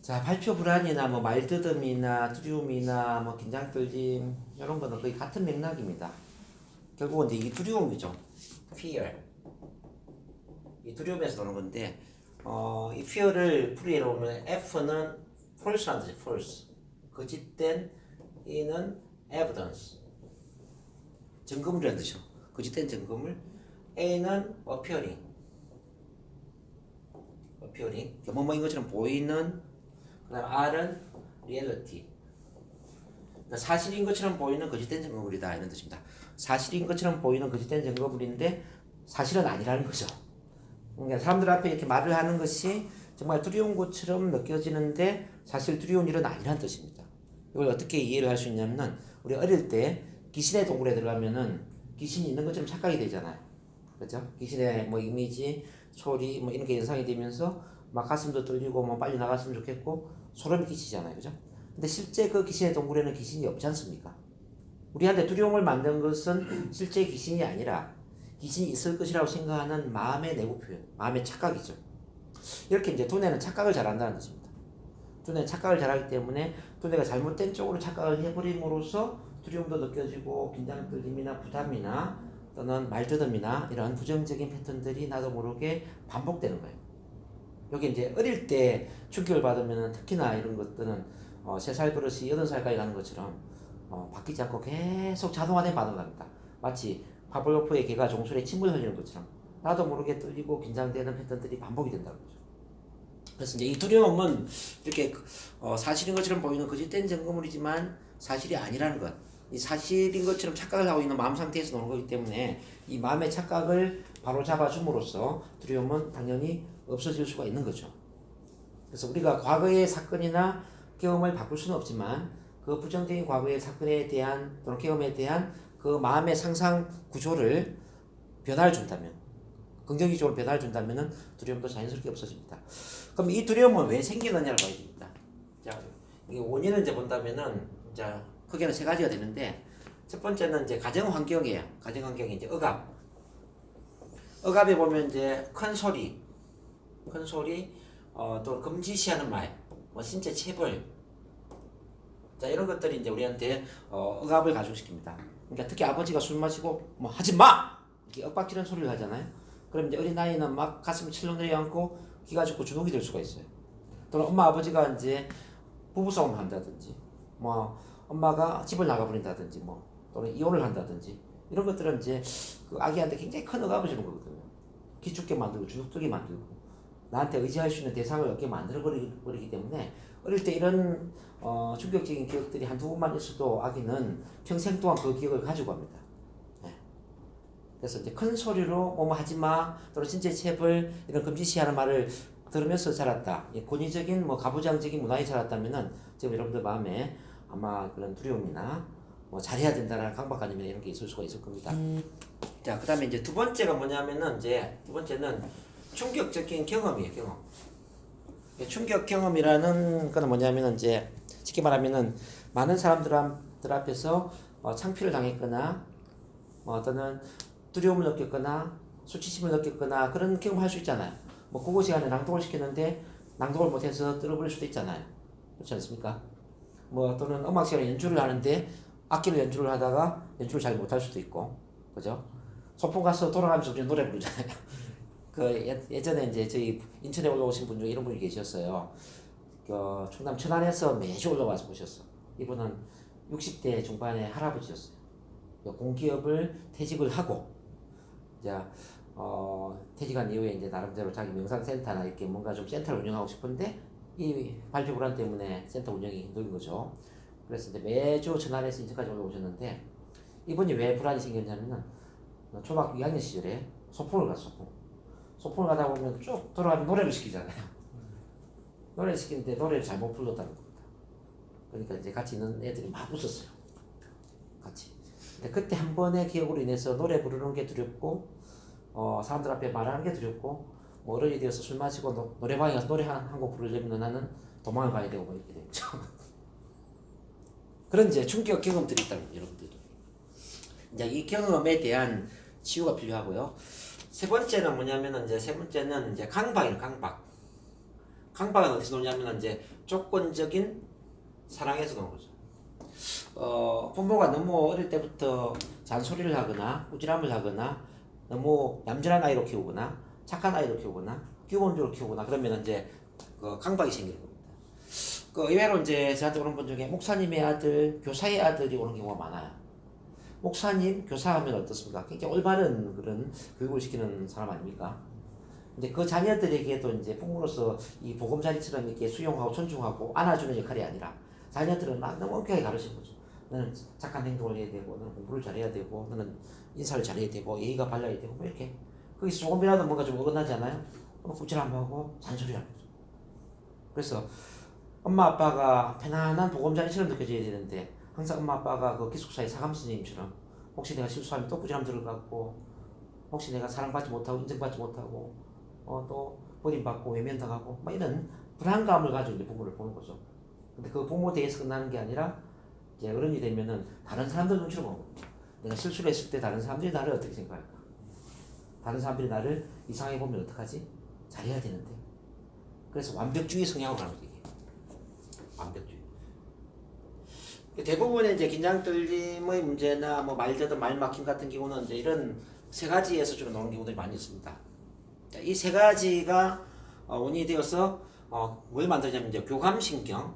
자, 발표 불안이나 뭐 말더듬이나 두려움이나 뭐 긴장 떨림 이런 거는 거의 같은 맥락입니다. 결국은 이제 이게 두려움이죠. fear. 이 두려움에서 나오는 건데 이 fear를 풀이해 보면 F는 false라는 뜻이 false. 거짓된 E는 evidence. 증거물이라는 뜻이죠. 거짓된 증거물. A는 appearing. 뭐뭐인 것처럼 보이는. 그다음 R은 reality. 그러니까 사실인 것처럼 보이는 거짓된 증거물이다 이런 뜻입니다. 사실인 것처럼 보이는 거짓된 증거물인데 사실은 아니라는 거죠. 그러니까 사람들 앞에 이렇게 말을 하는 것이 정말 두려운 것처럼 느껴지는데 사실 두려운 일은 아니라는 뜻입니다. 이걸 어떻게 이해를 할 수 있냐면 우리 어릴 때 귀신의 동굴에 들어가면은 귀신이 있는 것처럼 착각이 되잖아요. 그렇죠? 귀신의 뭐 이미지, 소리 뭐 이런 게 연상이 되면서 막 가슴도 떨리고 뭐 빨리 나갔으면 좋겠고 소름이 끼치잖아요. 그죠? 근데 실제 그 귀신의 동굴에는 귀신이 없지 않습니까? 우리한테 두려움을 만든 것은 실제 귀신이 아니라 귀신이 있을 것이라고 생각하는 마음의 내부 표현, 마음의 착각이죠. 이렇게 이제 두뇌는 착각을 잘한다는 뜻입니다. 두뇌는 착각을 잘하기 때문에 두뇌가 잘못된 쪽으로 착각을 해버림으로써 두려움도 느껴지고 긴장 떨림이나 부담이나 또는 말더듬이나 이런 부정적인 패턴들이 나도 모르게 반복되는 거예요. 여기 이제 어릴 때 충격을 받으면 특히나 이런 것들은 3살 버릇이 8살까지 가는 것처럼 바뀌지 않고 계속 자동화된 반응을 합니다. 마치 파블로프의 개가 종소리에 침을 흘리는 것처럼 나도 모르게 떨리고 긴장되는 패턴들이 반복이 된다는 거죠. 그래서 이제 이 두려움은 이렇게 사실인 것처럼 보이는 거짓된 증거물이지만 사실이 아니라는 것. 이 사실인 것처럼 착각을 하고 있는 마음 상태에서 노는 거기 때문에 이 마음의 착각을 바로 잡아줌으로써 두려움은 당연히 없어질 수가 있는 거죠. 그래서 우리가 과거의 사건이나 경험을 바꿀 수는 없지만 그 부정적인 과거의 사건에 대한 또는 경험에 대한 그 마음의 상상 구조를 변화를 준다면 긍정적으로 변화를 준다면 두려움도 자연스럽게 없어집니다. 그럼 이 두려움은 왜 생기느냐를 봐야 됩니다. 자, 이 원인을 이제 본다면은 이제 크게는 3가지가 되는데 첫 번째는 이제 가정 환경이에요. 가정 환경이 이제 억압. 억압에 보면 이제 큰 소리, 또 금지시하는 말, 뭐 신체 체벌. 자, 이런 것들이 이제 우리한테 억압을 가중시킵니다. 그러니까 특히 아버지가 술 마시고 뭐 하지 마! 이렇게 엇박지른 소리를 하잖아요. 그럼 이제 어린 나이는 막 가슴을 철렁 내려앉고 기가 죽고 주눅이 들 수가 있어요. 또는 엄마 아버지가 이제 부부싸움을 한다든지, 뭐 엄마가 집을 나가버린다든지, 뭐 또는 이혼을 한다든지 이런 것들은 이제 그 아기한테 굉장히 큰 억압을 주는 거거든요. 기죽게 만들고 주눅들게 만들고 나한테 의지할 수 있는 대상을 얻게 만들어버리기 때문에 어릴 때 이런 충격적인 기억들이 한두 번만 있어도 아기는 평생 동안 그 기억을 가지고 갑니다. 네. 그래서 이제 큰 소리로 뭐뭐 하지 마 또는 신체 체벌 이런 금지시하는 말을 들으면서 자랐다. 권위적인 뭐 가부장적인 문화에 자랐다면은 지금 여러분들 마음에 아마 그런 두려움이나 뭐 잘해야 된다라는 강박관념이나 이런 게 있을 수가 있을 겁니다. 자, 그다음에 이제 두 번째가 뭐냐면은 이제 두 번째는 충격적인 경험이에요. 경험. 충격 경험이라는 거는 뭐냐면은 이제 쉽게 말하면은 많은 사람들 앞에서 창피를 당했거나 또는 두려움을 느꼈거나 수치심을 느꼈거나 그런 경험을 할 수 있잖아요. 뭐 국어 시간에 낭독을 시켰는데 낭독을 못해서 떨어버릴 수도 있잖아요. 그렇지 않습니까? 뭐 또는 음악 시간에 연주를 하는데 악기로 연주를 하다가 연주를 잘 못할 수도 있고, 그죠? 소풍 가서 돌아가면서 우리 노래 부르잖아요. 그 예전에 이제 저희 인천에 올라오신 분 중에 이런 분이 계셨어요. 그 충남 천안에서 매주 올라와서 보셨어. 이분은 60대 중반의 할아버지였어요. 공기업을 퇴직을 하고 이제 퇴직한 이후에 이제 나름대로 자기 명상센터나 이렇게 뭔가 좀 센터를 운영하고 싶은데 이 발표 불안 때문에 센터 운영이 힘든 거죠. 그래서 이제 매주 천안에서 인천까지 올라오셨는데 이분이 왜 불안이 생겼냐면은 초등학교 2학년 시절에 소풍을 갔어. 소풍을 가다 보면 쭉 돌아가면 노래를 시키잖아요. 노래를 시키는데 노래를 잘못 불렀다는 겁니다. 그러니까 이제 같이 있는 애들이 막 웃었어요. 같이. 근데 그때 한 번의 기억으로 인해서 노래 부르는 게 두렵고 사람들 앞에 말하는 게 두렵고 뭐 어른이 되어서 술 마시고 노래방에 가서 노래 한 곡 부르려면 나는 도망을 가야 되고 뭐 이렇게 되죠. 그런 이제 충격 경험들이 있다는 거예요, 여러분들. 이제 이 경험에 대한 치유가 필요하고요. 세 번째는 뭐냐면은 이제 강박이에요, 강박. 강박은 어디서 노냐면 이제 조건적인 사랑에서 노는 거죠. 부모가 너무 어릴 때부터 잔소리를 하거나 꾸지람을 하거나 너무 얌전한 아이로 키우거나 착한 아이로 키우거나 기본적으로 키우거나 그러면 이제 그 강박이 생기는 겁니다. 그 의외로 이제 저한테 오는 분 중에 목사님의 아들, 교사의 아들이 오는 경우가 많아요. 목사님, 교사하면 어떻습니까? 굉장히 올바른 그런 교육을 시키는 사람 아닙니까? 근데 그 자녀들에게도 이제 부모로서 이 보금자리처럼 이렇게 수용하고 존중하고 안아주는 역할이 아니라 자녀들은 막 너무 엄격하게 가르치는 거죠. 너는 착한 행동을 해야 되고, 너는 공부를 잘해야 되고, 너는 인사를 잘해야 되고, 예의가 발라야 되고, 뭐 이렇게. 거기서 조금이라도 뭔가 좀 어긋나지 않아요? 꾸지람하고 잔소리하는 거죠. 그래서 엄마 아빠가 편안한 보금자리처럼 느껴져야 되는데 항상 엄마 아빠가 그 기숙사의 사감 선생님처럼 혹시 내가 실수하면 또 꾸지람 들어가고 혹시 내가 사랑받지 못하고 인정받지 못하고 또 버림받고 외면당하고 막 이런 불안감을 가지고 이제 부모를 보는 거죠. 근데 그 부모 대해서 끝나는 게 아니라 이제 어른이 되면은 다른 사람들 눈치를 보는 겁니다. 내가 실수를 했을 때 다른 사람들이 나를 어떻게 생각할까? 다른 사람들이 나를 이상하게 보면 어떡하지? 잘해야 되는데. 그래서 완벽주의 성향으로 가는 거죠. 완벽주의. 대부분의 이제 긴장 떨림의 문제나 뭐 말대도 말 막힘 같은 경우는 이제 이런 세 가지에서 주로 나오는 경우들이 많이 있습니다. 이 세 가지가 원인이 되어서 뭘 만들냐면 이제 교감신경의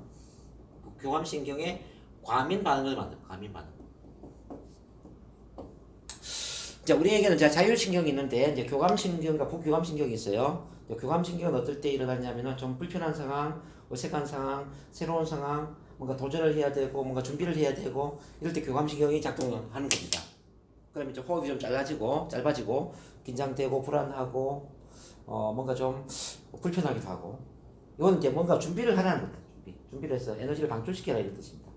과민 반응을 만듭니다. 과민 반응. 자, 우리에게는 이제 자율신경이 있는데 이제 교감신경과 부교감신경이 있어요. 교감신경은 어떨 때 일어나냐면은 좀 불편한 상황, 어색한 상황, 새로운 상황, 뭔가 도전을 해야 되고 뭔가 준비를 해야 되고 이럴 때 교감신경이 작동하는 겁니다. 그러면 이제 호흡이 좀 짧아지고 긴장되고 불안하고 뭔가 좀 불편하기도 하고 이건 이제 뭔가 준비를 하라는 겁니다. 준비를 해서 에너지를 방출시켜라 이런 뜻입니다.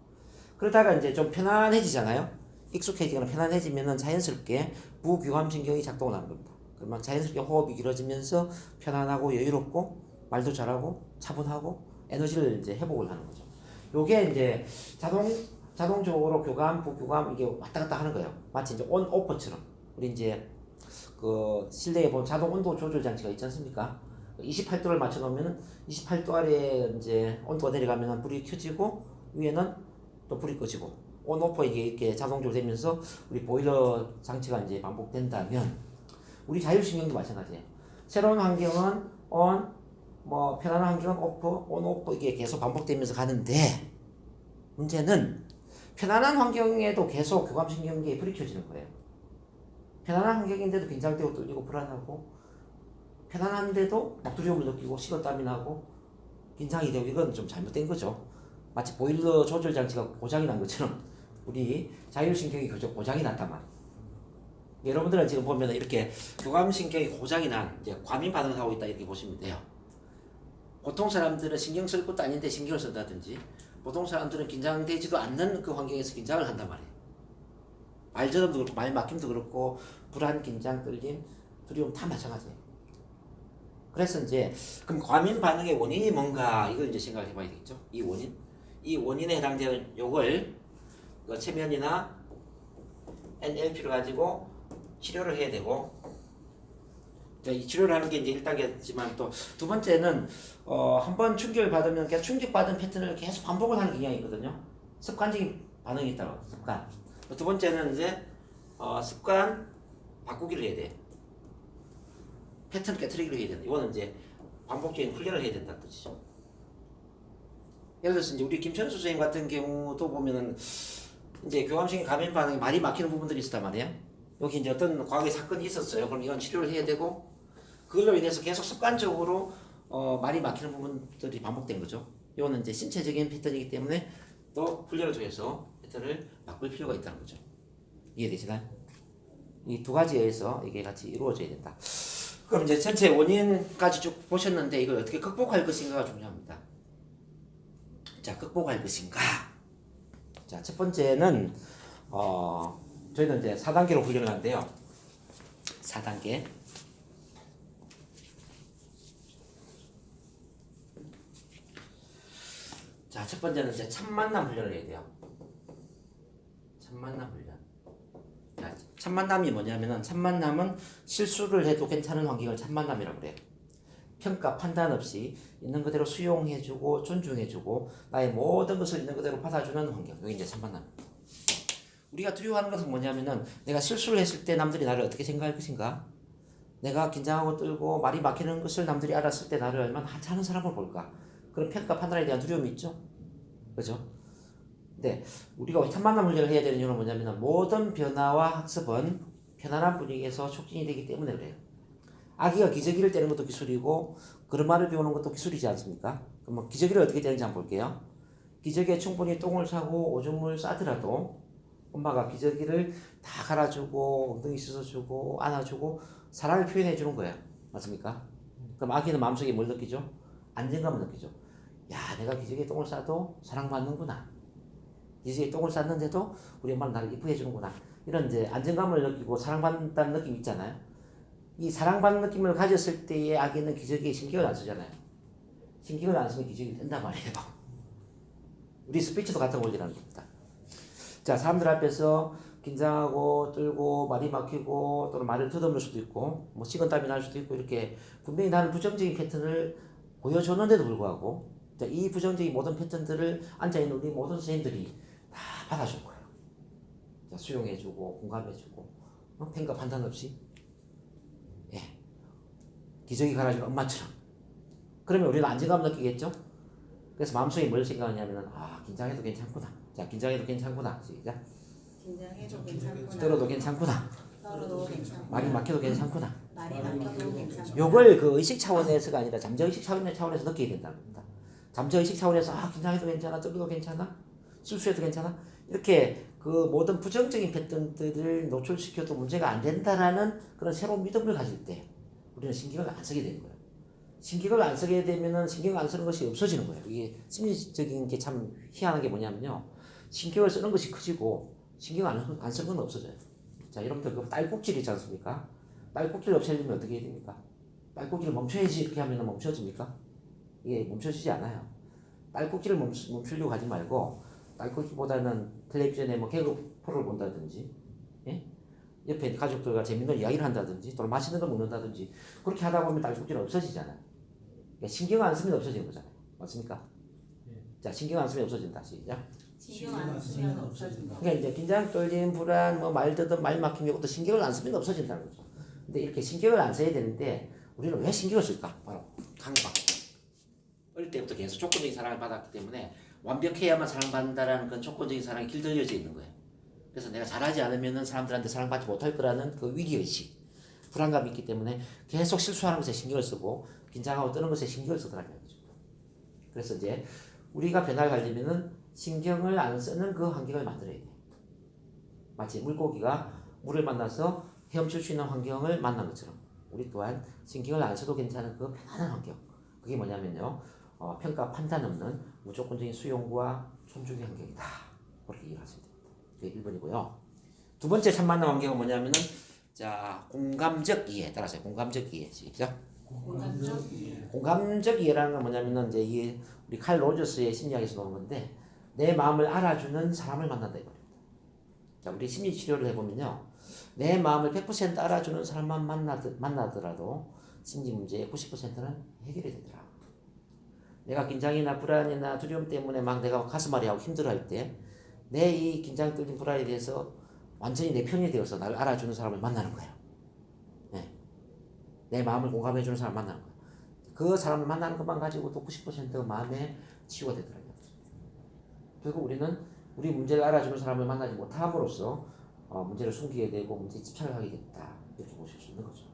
그러다가 이제 좀 편안해지잖아요. 익숙해지거나 편안해지면은 자연스럽게 부교감신경이 작동을 하는 겁니다. 그러면 자연스럽게 호흡이 길어지면서 편안하고 여유롭고 말도 잘하고 차분하고 에너지를 이제 회복을 하는 거죠. 요게 이제 자동적으로 교감, 부교감 이게 왔다 갔다 하는 거예요. 마치 이제 온 오프처럼 우리 이제 그 실내에 보면 자동 온도 조절 장치가 있지 않습니까? 28도를 맞춰 놓으면은 28도 아래 이제 온도가 내려가면 불이 켜지고 위에는 또 불이 꺼지고 온 오프 이게 이렇게 자동적으로 되면서 우리 보일러 장치가 이제 반복된다면 우리 자율신경도 마찬가지예요. 새로운 환경은 온, 뭐 편안한 환경은 오프, 온 오프 이게 계속 반복되면서 가는데 문제는 편안한 환경에도 계속 교감신경계에 불이 켜지는 거예요. 편안한 환경인데도 긴장되고 떨리고 불안하고 편안한데도 막 두려움을 느끼고 식은땀이 나고 긴장이 되고 이건 좀 잘못된 거죠. 마치 보일러 조절 장치가 고장이 난 것처럼 우리 자율신경이 고장이 났단 말이에요. 여러분들은 지금 보면 이렇게 교감신경이 고장이 난 이제 과민 반응을 하고 있다 이렇게 보시면 돼요. 보통 사람들은 신경 쓸 것도 아닌데 신경을 쓴다든지 보통 사람들은 긴장되지도 않는 그 환경에서 긴장을 한단 말이에요. 말저럼도 그렇고 말 막힘도 그렇고 불안, 긴장, 떨림, 두려움 다 마찬가지예요. 그래서 이제 그럼 과민 반응의 원인이 뭔가 이걸 이제 생각을 해봐야 되겠죠. 이 원인에 해당되는 요걸 그 체면이나 NLP를 가지고 치료를 해야 되고 이 치료를 하는 게 이제 1단계지만 또 두 번째는 한번 충격을 받으면 계속 충격받은 패턴을 계속 반복을 하는 경향이 있거든요. 습관적인 반응이 있다고 습관. 두 번째는 이제 습관 바꾸기를 해야 돼. 패턴을 깨트리기를 해야 된다. 이거는 이제 반복적인 훈련을 해야 된다는 뜻이죠. 예를 들어서 이제 우리 김천수 선생님 같은 경우도 보면은 이제 교감신경 과민 반응이 말이 막히는 부분들이 있었단 말이에요. 여기 이제 어떤 과거의 사건이 있었어요. 그럼 이건 치료를 해야 되고 그걸로 인해서 계속 습관적으로 말이 막히는 부분들이 반복된 거죠. 이거는 이제 신체적인 패턴이기 때문에 또 훈련을 통해서 패턴을 바꿀 필요가 있다는 거죠. 이해되시나요? 이 두 가지에서 이게 같이 이루어져야 된다. 그럼 이제 전체 원인까지 쭉 보셨는데 이걸 어떻게 극복할 것인가가 중요합니다. 자, 극복할 것인가? 자, 첫 번째는 저희는 이제 4단계로 훈련을 하는데요. 4단계. 자, 첫 번째는 이제 첫 만남 훈련을 해야 돼요. 첫 만남 훈련. 자, 첫 만남이 뭐냐면은 첫 만남은 실수를 해도 괜찮은 환경을 첫 만남이라고 그래요. 평가 판단 없이 있는 그대로 수용해주고 존중해주고 나의 모든 것을 있는 그대로 받아주는 환경. 여기 이제 3만남. 우리가 두려워하는 것은 뭐냐면은 내가 실수를 했을 때 남들이 나를 어떻게 생각할 것인가? 내가 긴장하고 떨고 말이 막히는 것을 남들이 알았을 때 나를 얼마나 하찮은 사람으로 볼까? 그런 평가 판단에 대한 두려움이 있죠. 그죠? 근데 우리가 3만남 훈련을 해야 되는 이유는 뭐냐면 모든 변화와 학습은 편안한 분위기에서 촉진이 되기 때문에 그래요. 아기가 기저귀를 떼는 것도 기술이고 걸음마를 배우는 것도 기술이지 않습니까? 그럼 기저귀를 어떻게 떼는지 한번 볼게요. 기저귀에 충분히 똥을 싸고 오줌을 싸더라도 엄마가 기저귀를 다 갈아주고 엉덩이 씻어주고 안아주고 사랑을 표현해주는 거예요. 맞습니까? 그럼 아기는 마음속에 뭘 느끼죠? 안정감을 느끼죠. 야, 내가 기저귀에 똥을 싸도 사랑받는구나. 기저귀에 똥을 쌌는데도 우리 엄마는 나를 이쁘게 해주는구나. 이런 이제 안정감을 느끼고 사랑받는다는 느낌이 있잖아요. 이 사랑받는 느낌을 가졌을 때의 아기는 기저귀에 신경을 안 쓰잖아요. 신경을 안 쓰면 기저귀를 뗀단 말이에요. 우리 스피치도 같은 원리라는 겁니다. 자, 사람들 앞에서 긴장하고 떨고 말이 막히고 또는 말을 더듬을 수도 있고 뭐 식은땀이 날 수도 있고 이렇게 분명히 나는 부정적인 패턴을 보여줬는데도 불구하고 이 부정적인 모든 패턴들을 앉아있는 우리 모든 선생님들이 다 받아줄 거예요. 자, 수용해주고 공감해주고 평가 판단 없이 예. 기저귀 갈아주는 엄마처럼. 그러면 우리는 안정감 느끼겠죠? 그래서 마음속에 뭘 생각하냐면 긴장해도 괜찮구나. 자, 긴장해도 괜찮구나. 시작. 긴장해도 괜찮구나. 떨어도 괜찮구나. 떨어도 괜찮구나. 말이 막혀도 괜찮구나. 말이 막혀도 괜찮구나. 요걸 그 의식 차원에서가 아니라 잠재의식 차원에서 느끼게 된다는 겁니다. 잠재의식 차원에서 긴장해도 괜찮아, 떨어도 괜찮아, 실수해도 괜찮아. 이렇게 그 모든 부정적인 패턴들을 노출시켜도 문제가 안 된다라는 그런 새로운 믿음을 가질 때 우리는 신경을 안 쓰게 되는 거예요. 신경을 안 쓰게 되면은 신경을 안 쓰는 것이 없어지는 거예요. 이게 심리적인 게 참 희한한 게 뭐냐면요. 신경을 쓰는 것이 커지고 신경을 안 쓰는 건 없어져요. 자, 여러분들 그 딸꾹질 있지 않습니까? 딸꾹질 없애려면 어떻게 해야 됩니까? 딸꾹질을 멈춰야지 이렇게 하면 멈춰집니까? 이게 멈춰지지 않아요. 딸꾹질을 멈추려고 하지 말고 딸꾹질보다는 텔레비전에 뭐 개그 프로를 본다든지 예? 옆에 가족들과 재밌는 이야기를 한다든지 또는 맛있는 걸 먹는다든지 그렇게 하다 보면 딸꾹질은 없어지잖아요. 그러니까 신경 안 쓰면 없어지는 거잖아요. 맞습니까? 자, 신경 안 쓰면 없어진다. 시작. 신경 안 쓰면 없어진다. 그러니까 이제 긴장, 떨림, 불안, 뭐 말더듬, 말 막힘 이것도 신경을 안 쓰면 없어진다는 거죠. 근데 이렇게 신경을 안 써야 되는데 우리는 왜 신경을 쓸까? 바로 강박. 어릴 때부터 계속 조건적인 사랑을 받았기 때문에 완벽해야만 사랑받는다라는 그런 조건적인 사랑이 길들여져 있는 거예요. 그래서 내가 잘하지 않으면 사람들한테 사랑받지 못할 거라는 그 위기의식, 불안감이 있기 때문에 계속 실수하는 것에 신경을 쓰고 긴장하고 떠는 것에 신경을 쓰더라는 거죠. 그래서 이제 우리가 변화를 가려면은 신경을 안 쓰는 그 환경을 만들어야 돼요. 마치 물고기가 물을 만나서 헤엄칠 수 있는 환경을 만난 것처럼 우리 또한 신경을 안 써도 괜찮은 그 편안한 환경. 그게 뭐냐면요. 평가 판단 없는 무조건적인 수용과 존중의 환경이다. 그렇게 이해하시면 됩니다. 그게 1번이고요. 두 번째 참 만남 환경은 뭐냐면은 자, 공감적 이해. 따라서 공감적 이해. 시작. 공감적 이해. 공감적 이해라는 건 뭐냐면은 이제 이 우리 칼 로저스의 심리학에서 나온 건데 내 마음을 알아주는 사람을 만난다 이겁니다. 자, 우리 심리 치료를 해보면요, 내 마음을 100% 알아주는 사람만 만나더라도 심리 문제의 90%는 해결이 되더라. 내가 긴장이나 불안이나 두려움 때문에 막 내가 가슴앓이 하고 힘들어할 때 내 이 긴장, 떨림, 불안에 대해서 완전히 내 편이 되어서 나를 알아주는 사람을 만나는 거예요. 네. 내 마음을 공감해주는 사람을 만나는 거예요. 그 사람을 만나는 것만 가지고도 90% 마음의 치유가 되더라고요. 결국 우리는 우리 문제를 알아주는 사람을 만나지 못함으로써 문제를 숨기게 되고 문제에 집착을 하게 됐다. 이렇게 보실 수 있는 거죠.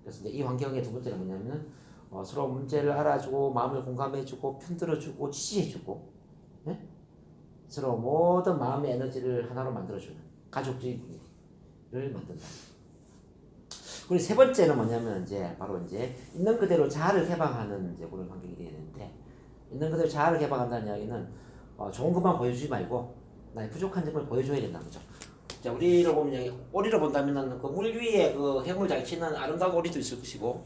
그래서 이제 이 환경의 두 번째는 뭐냐면은 서로 문제를 알아주고 마음을 공감해주고 편들어주고 지지해주고 네? 서로 모든 마음의 에너지를 하나로 만들어주는 가족적인 분위기를 만든다. 그리고 세 번째는 뭐냐면 이제 바로 이제 있는 그대로 자아를 개방하는 이제 그런 환경이 되어야 되는데, 있는 그대로 자아를 개방한다는 이야기는 좋은 것만 보여주지 말고 나의 부족한 점을 보여줘야 된다는 거죠. 자, 우리를 보면 오리를 본다면은 그 물 위에 그 해물 잘 치는 아름다운 오리도 있을 것이고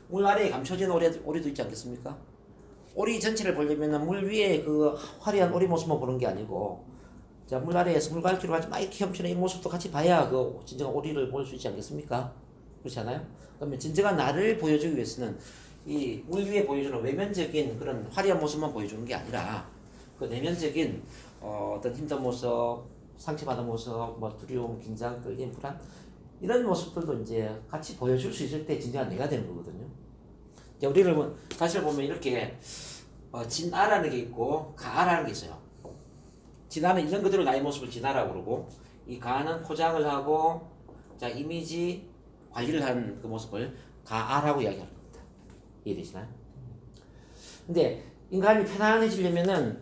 물 아래에 감춰진 오리도 있지 않겠습니까? 오리 전체를 보려면은 물 위에 그 화려한 오리 모습만 보는 게 아니고 자, 물 아래에서 물갈퀴로 아주 막 이렇게 헤엄치는 이 모습도 같이 봐야 그 진정한 오리를 볼 수 있지 않겠습니까? 그렇지 않아요? 그러면 진정한 나를 보여주기 위해서는 이 물 위에 보여주는 외면적인 그런 화려한 모습만 보여주는 게 아니라 그 내면적인 어떤 힘든 모습, 상처받은 모습, 뭐 두려움, 긴장, 끌림, 불안 이런 모습들도 이제 같이 보여줄 수 있을 때 진정한 내가 되는 거거든요. 이제 우리를 사실 보면 이렇게 진아라는 게 있고 가아라는 게 있어요. 진아는 있는 그대로 나의 모습을 진아라고 그러고 이 가아는 포장을 하고 자 이미지 관리를 하는 그 모습을 가아라고 이야기하는 겁니다. 이해되시나요? 근데 인간이 편안해지려면은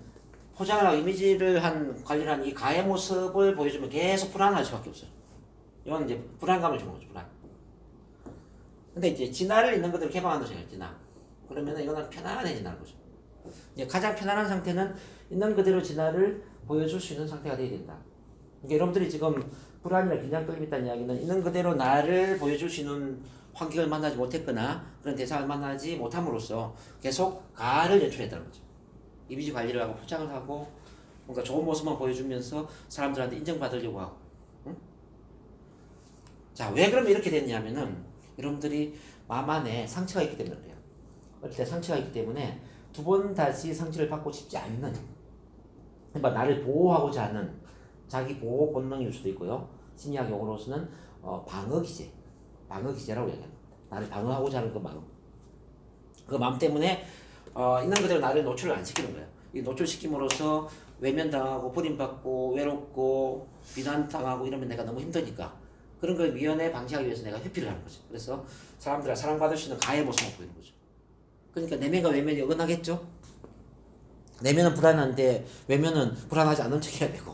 포장을 하고 이미지를 관리를 한 이 가의 모습을 보여주면 계속 불안할 수밖에 없어요. 이건 이제 불안감을 주는 거죠, 불안. 근데 이제 진화를 있는 그대로 개방한다고 생각해요, 진화. 그러면은 이거는 편안해진다는 거죠. 이제 가장 편안한 상태는 있는 그대로 진화를 보여줄 수 있는 상태가 되어야 된다. 그러니까 여러분들이 지금 불안이나 긴장 떨림 있다는 이야기는 있는 그대로 나를 보여줄 수 있는 환경을 만나지 못했거나 그런 대상을 만나지 못함으로써 계속 가를 연출했다는 거죠. 이미지 관리를 하고 포장을 하고 뭔가 좋은 모습만 보여주면서 사람들한테 인정받으려고 하고. 응? 자, 왜 그러면 이렇게 됐냐면은 여러분들이 마음 안에 상처가 있기 때문에 그래요. 어릴 때 상처가 있기 때문에 두 번 다시 상처를 받고 싶지 않는, 그러니까 나를 보호하고자 하는 자기 보호 본능일 수도 있고요. 심리학 용어로서는 방어기제, 방어기제라고 얘기합니다. 나를 방어하고자 하는 그 마음. 그 마음 때문에 있는 그대로 나를 노출을 안 시키는 거예요. 이 노출시킴으로써 외면당하고 버림받고 외롭고 비난당하고 이러면 내가 너무 힘드니까 그런 걸 미연에 방지하기 위해서 내가 회피를 하는 거죠. 그래서 사람들이 사랑받을 수 있는 가의 모습을 보이는 거죠. 그러니까 내면과 외면이 어긋나겠죠? 내면은 불안한데 외면은 불안하지 않은 척 해야 되고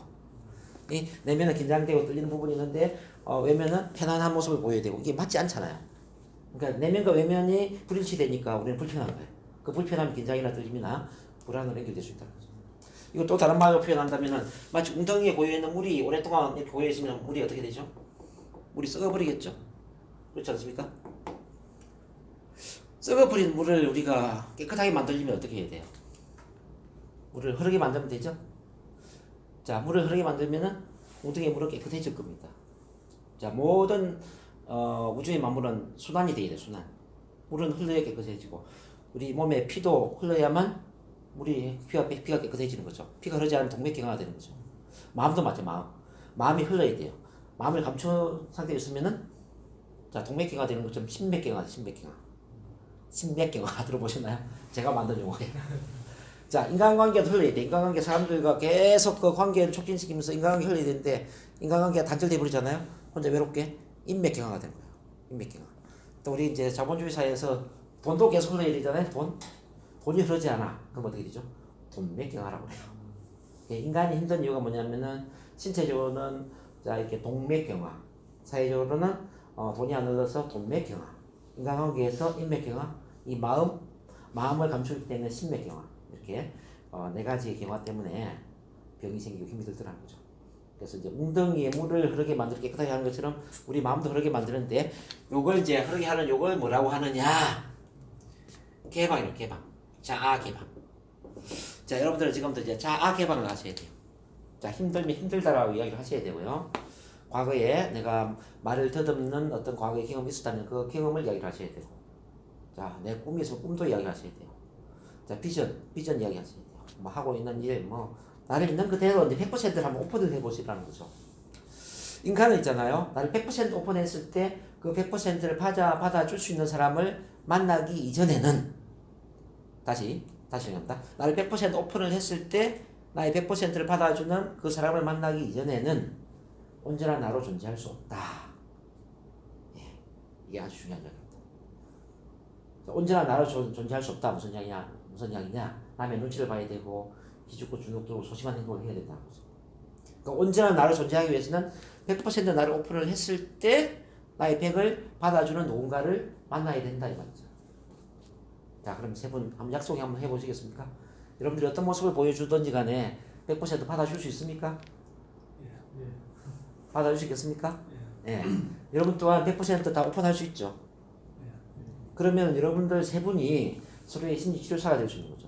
이 내면은 긴장되고 떨리는 부분이 있는데 외면은 편안한 모습을 보여야 되고 이게 맞지 않잖아요. 그러니까 내면과 외면이 불일치되니까 우리는 불편한 거예요. 그 불편함, 긴장이나 떨림이나 불안으로 연결될 수 있다는 거죠. 이거 또 다른 말로 표현한다면은 마치 웅덩이에 고여있는 물이 오랫동안 이렇게 고여있으면 물이 어떻게 되죠? 물이 썩어버리겠죠? 그렇지 않습니까? 썩어버린 물을 우리가 깨끗하게 만들려면 어떻게 해야 돼요? 물을 흐르게 만들면 되죠? 자, 물을 흐르게 만들면은 웅덩이의 물은 깨끗해질 겁니다. 자, 모든 우주의 만물은 순환이 돼야 돼, 순환. 물은 흘러야 깨끗해지고 우리 몸에 피도 흘러야만 피가 깨끗해지는 거죠. 피가 흐르지 않으면 동맥경화가 되는 거죠. 마음도 맞죠, 마음. 마음이 흘러야 돼요. 마음을 감춘 상태에 있으면은 자, 동맥경화 되는 것처럼 심맥경화, 심맥경화 들어보셨나요? 제가 만든 용어예요. 자, 인간관계도 흘러야 돼. 인간관계 사람들과 계속 그 관계를 촉진시키면서 인간관계 흘러야 되는데 인간관계가 단절돼 버리잖아요. 혼자 외롭게 인맥경화가 되는 거예요. 인맥경화. 또 우리 이제 자본주의 사회에서 돈도 계속 흘러야 되잖아요. 돈이 흐르지 않아. 그럼 어떻게 되죠? 돈맥경화라고 해요. 인간이 힘든 이유가 뭐냐면은 신체적으로는 자 이렇게 동맥경화, 사회적으로는 돈이 안 흘러서 돈맥경화, 인간관계에서 인맥경화, 이 마음을 감추기 때문에 심맥경화 이렇게 네 가지의 경화 때문에 병이 생기고 힘이 들더라는 거죠. 그래서 이제 웅덩이에 물을 흐르게 만들어 깨끗하게 하는 것처럼 우리 마음도 흐르게 만드는데 요걸 이제 흐르게 하는 요걸 뭐라고 하느냐? 개방이에요, 개방. 자아 개방. 자, 여러분들은 지금부터 이제 자아 개방을 하셔야 돼요. 자, 힘들면 힘들다라고 이야기를 하셔야 되고요. 과거에 내가 말을 더듬는 어떤 과거의 경험이 있었다면 그 경험을 이야기를 하셔야 되고. 자, 내 꿈이 있으면 꿈도 이야기를 하셔야 돼요. 자, 비전 이야기 하셔야 돼요. 뭐 하고 있는 일, 나를 있는 그대로 이제 100%를 한번 오픈을 해보시라는 거죠. 인간은 있잖아요. 나를 100% 오픈했을 때 그 100%를 받아줄 수 있는 사람을 만나기 이전에는 다시 얘기합니다. 나를 100% 오픈을 했을 때 나의 100%를 받아주는 그 사람을 만나기 이전에는 언제나 나로 존재할 수 없다. 예, 이게 아주 중요한 이야기입니다. 언제나 나로 존재할 수 없다. 무슨 이야기냐? 남의 눈치를 봐야 되고 기죽고 주눅들고 소심한 행동을 해야 된다는 거죠. 그러니까 언제나 나를 존재하기 위해서는 100% 나를 오픈을 했을 때 나의 100을 받아주는 누군가를 만나야 된다 이 말이죠. 자, 그럼 세 분 한번 약속 한번 해보시겠습니까? 여러분들이 어떤 모습을 보여주든지 간에 100% 받아줄 수 있습니까? 예. 받아주시겠습니까? 예. 여러분 또한 100%다 오픈할 수 있죠. 그러면 여러분들 세 분이 서로의 심리치료사가 될 수 있는 거죠.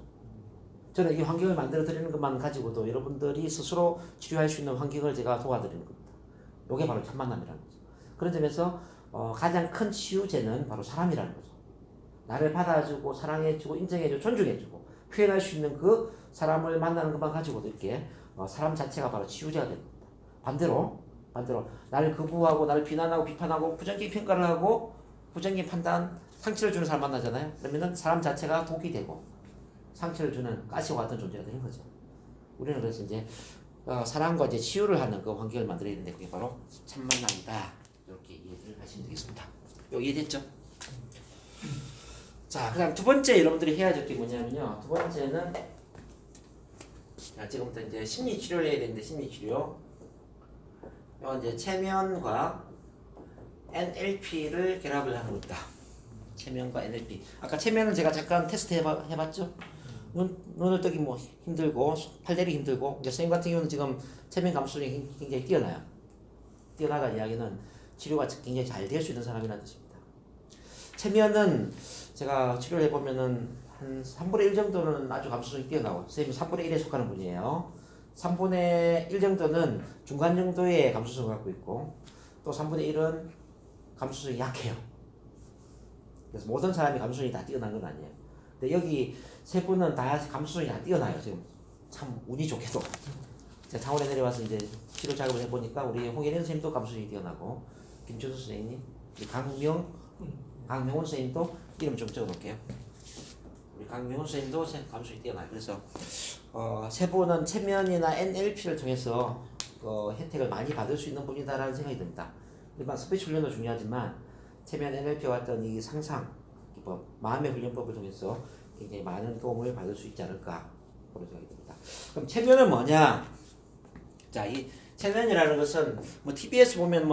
저는 이 환경을 만들어 드리는 것만 가지고도 여러분들이 스스로 치료할 수 있는 환경을 제가 도와드리는 겁니다. 이게 바로 첫 만남이라는 거죠. 그런 점에서 가장 큰 치유제는 바로 사람이라는 거죠. 나를 받아주고 사랑해주고 인정해주고 존중해주고 표현할 수 있는 그 사람을 만나는 것만 가지고도 이렇게 사람 자체가 바로 치유자가 됩니다. 반대로 나를 거부하고 나를 비난하고 비판하고 부정적인 평가를 하고 부정적인 판단 상처를 주는 사람 만나잖아요. 그러면은 사람 자체가 독이 되고 상처를 주는 가시와 같은 존재가 되는 거죠. 우리는 그래서 이제 사랑과 이제 치유를 하는 그 환경을 만들어야 되는데 그게 바로 참 만남이다. 이렇게 이해를 하시면 되겠습니다. 이해됐죠? 자, 그다음 두 번째 여러분들이 해야 될 게 뭐냐면요. 두 번째는 지금부터 이제 심리 치료를 해야 되는데 심리 치료. 이건 이제 체면과 NLP를 결합을 하는 겁니다. 체면과 NLP. 아까 체면은 제가 잠깐 테스트 해봤죠? 눈을 뜨기 뭐 힘들고 팔대리 힘들고 이제 선생님 같은 경우는 지금 체면 감수성이 굉장히 뛰어나요. 뛰어나간 이야기는 치료가 굉장히 잘 될 수 있는 사람이라는 뜻입니다. 체면은 제가 치료를 해보면은 한 3분의 1 정도는 아주 감수성이 뛰어나고 선생님은 3분의 1에 속하는 분이에요. 3분의 1 정도는 중간 정도의 감수성을 갖고 있고 또 3분의 1은 감수성이 약해요. 그래서 모든 사람이 감수성이 다 뛰어난 건 아니에요. 근데 여기 세 분은 다 감수성이 다 뛰어나요. 지금 참 운이 좋게도 제가 창원에 내려와서 이제 치료 작업을 해보니까 우리 홍예린 선생님도 감수성이 뛰어나고 김준수 선생님, 강명훈 선생님도 이름 좀 적어놓을게요. 우리 강명훈 선생님도 감수성이 뛰어나요. 그래서 세 분은 체면이나 NLP를 통해서 혜택을 많이 받을 수 있는 분이다라는 생각이 듭니다. 일반 스피치 훈련도 중요하지만 체면 NLP와 같은 이 상상 기법, 마음의 훈련법을 통해서 굉장히 많은 도움을 받을 수 있지 않을까 그런 생각이 듭니다. 그럼 체면은 뭐냐? 자, 이 체면이라는 것은 뭐 TBS 보면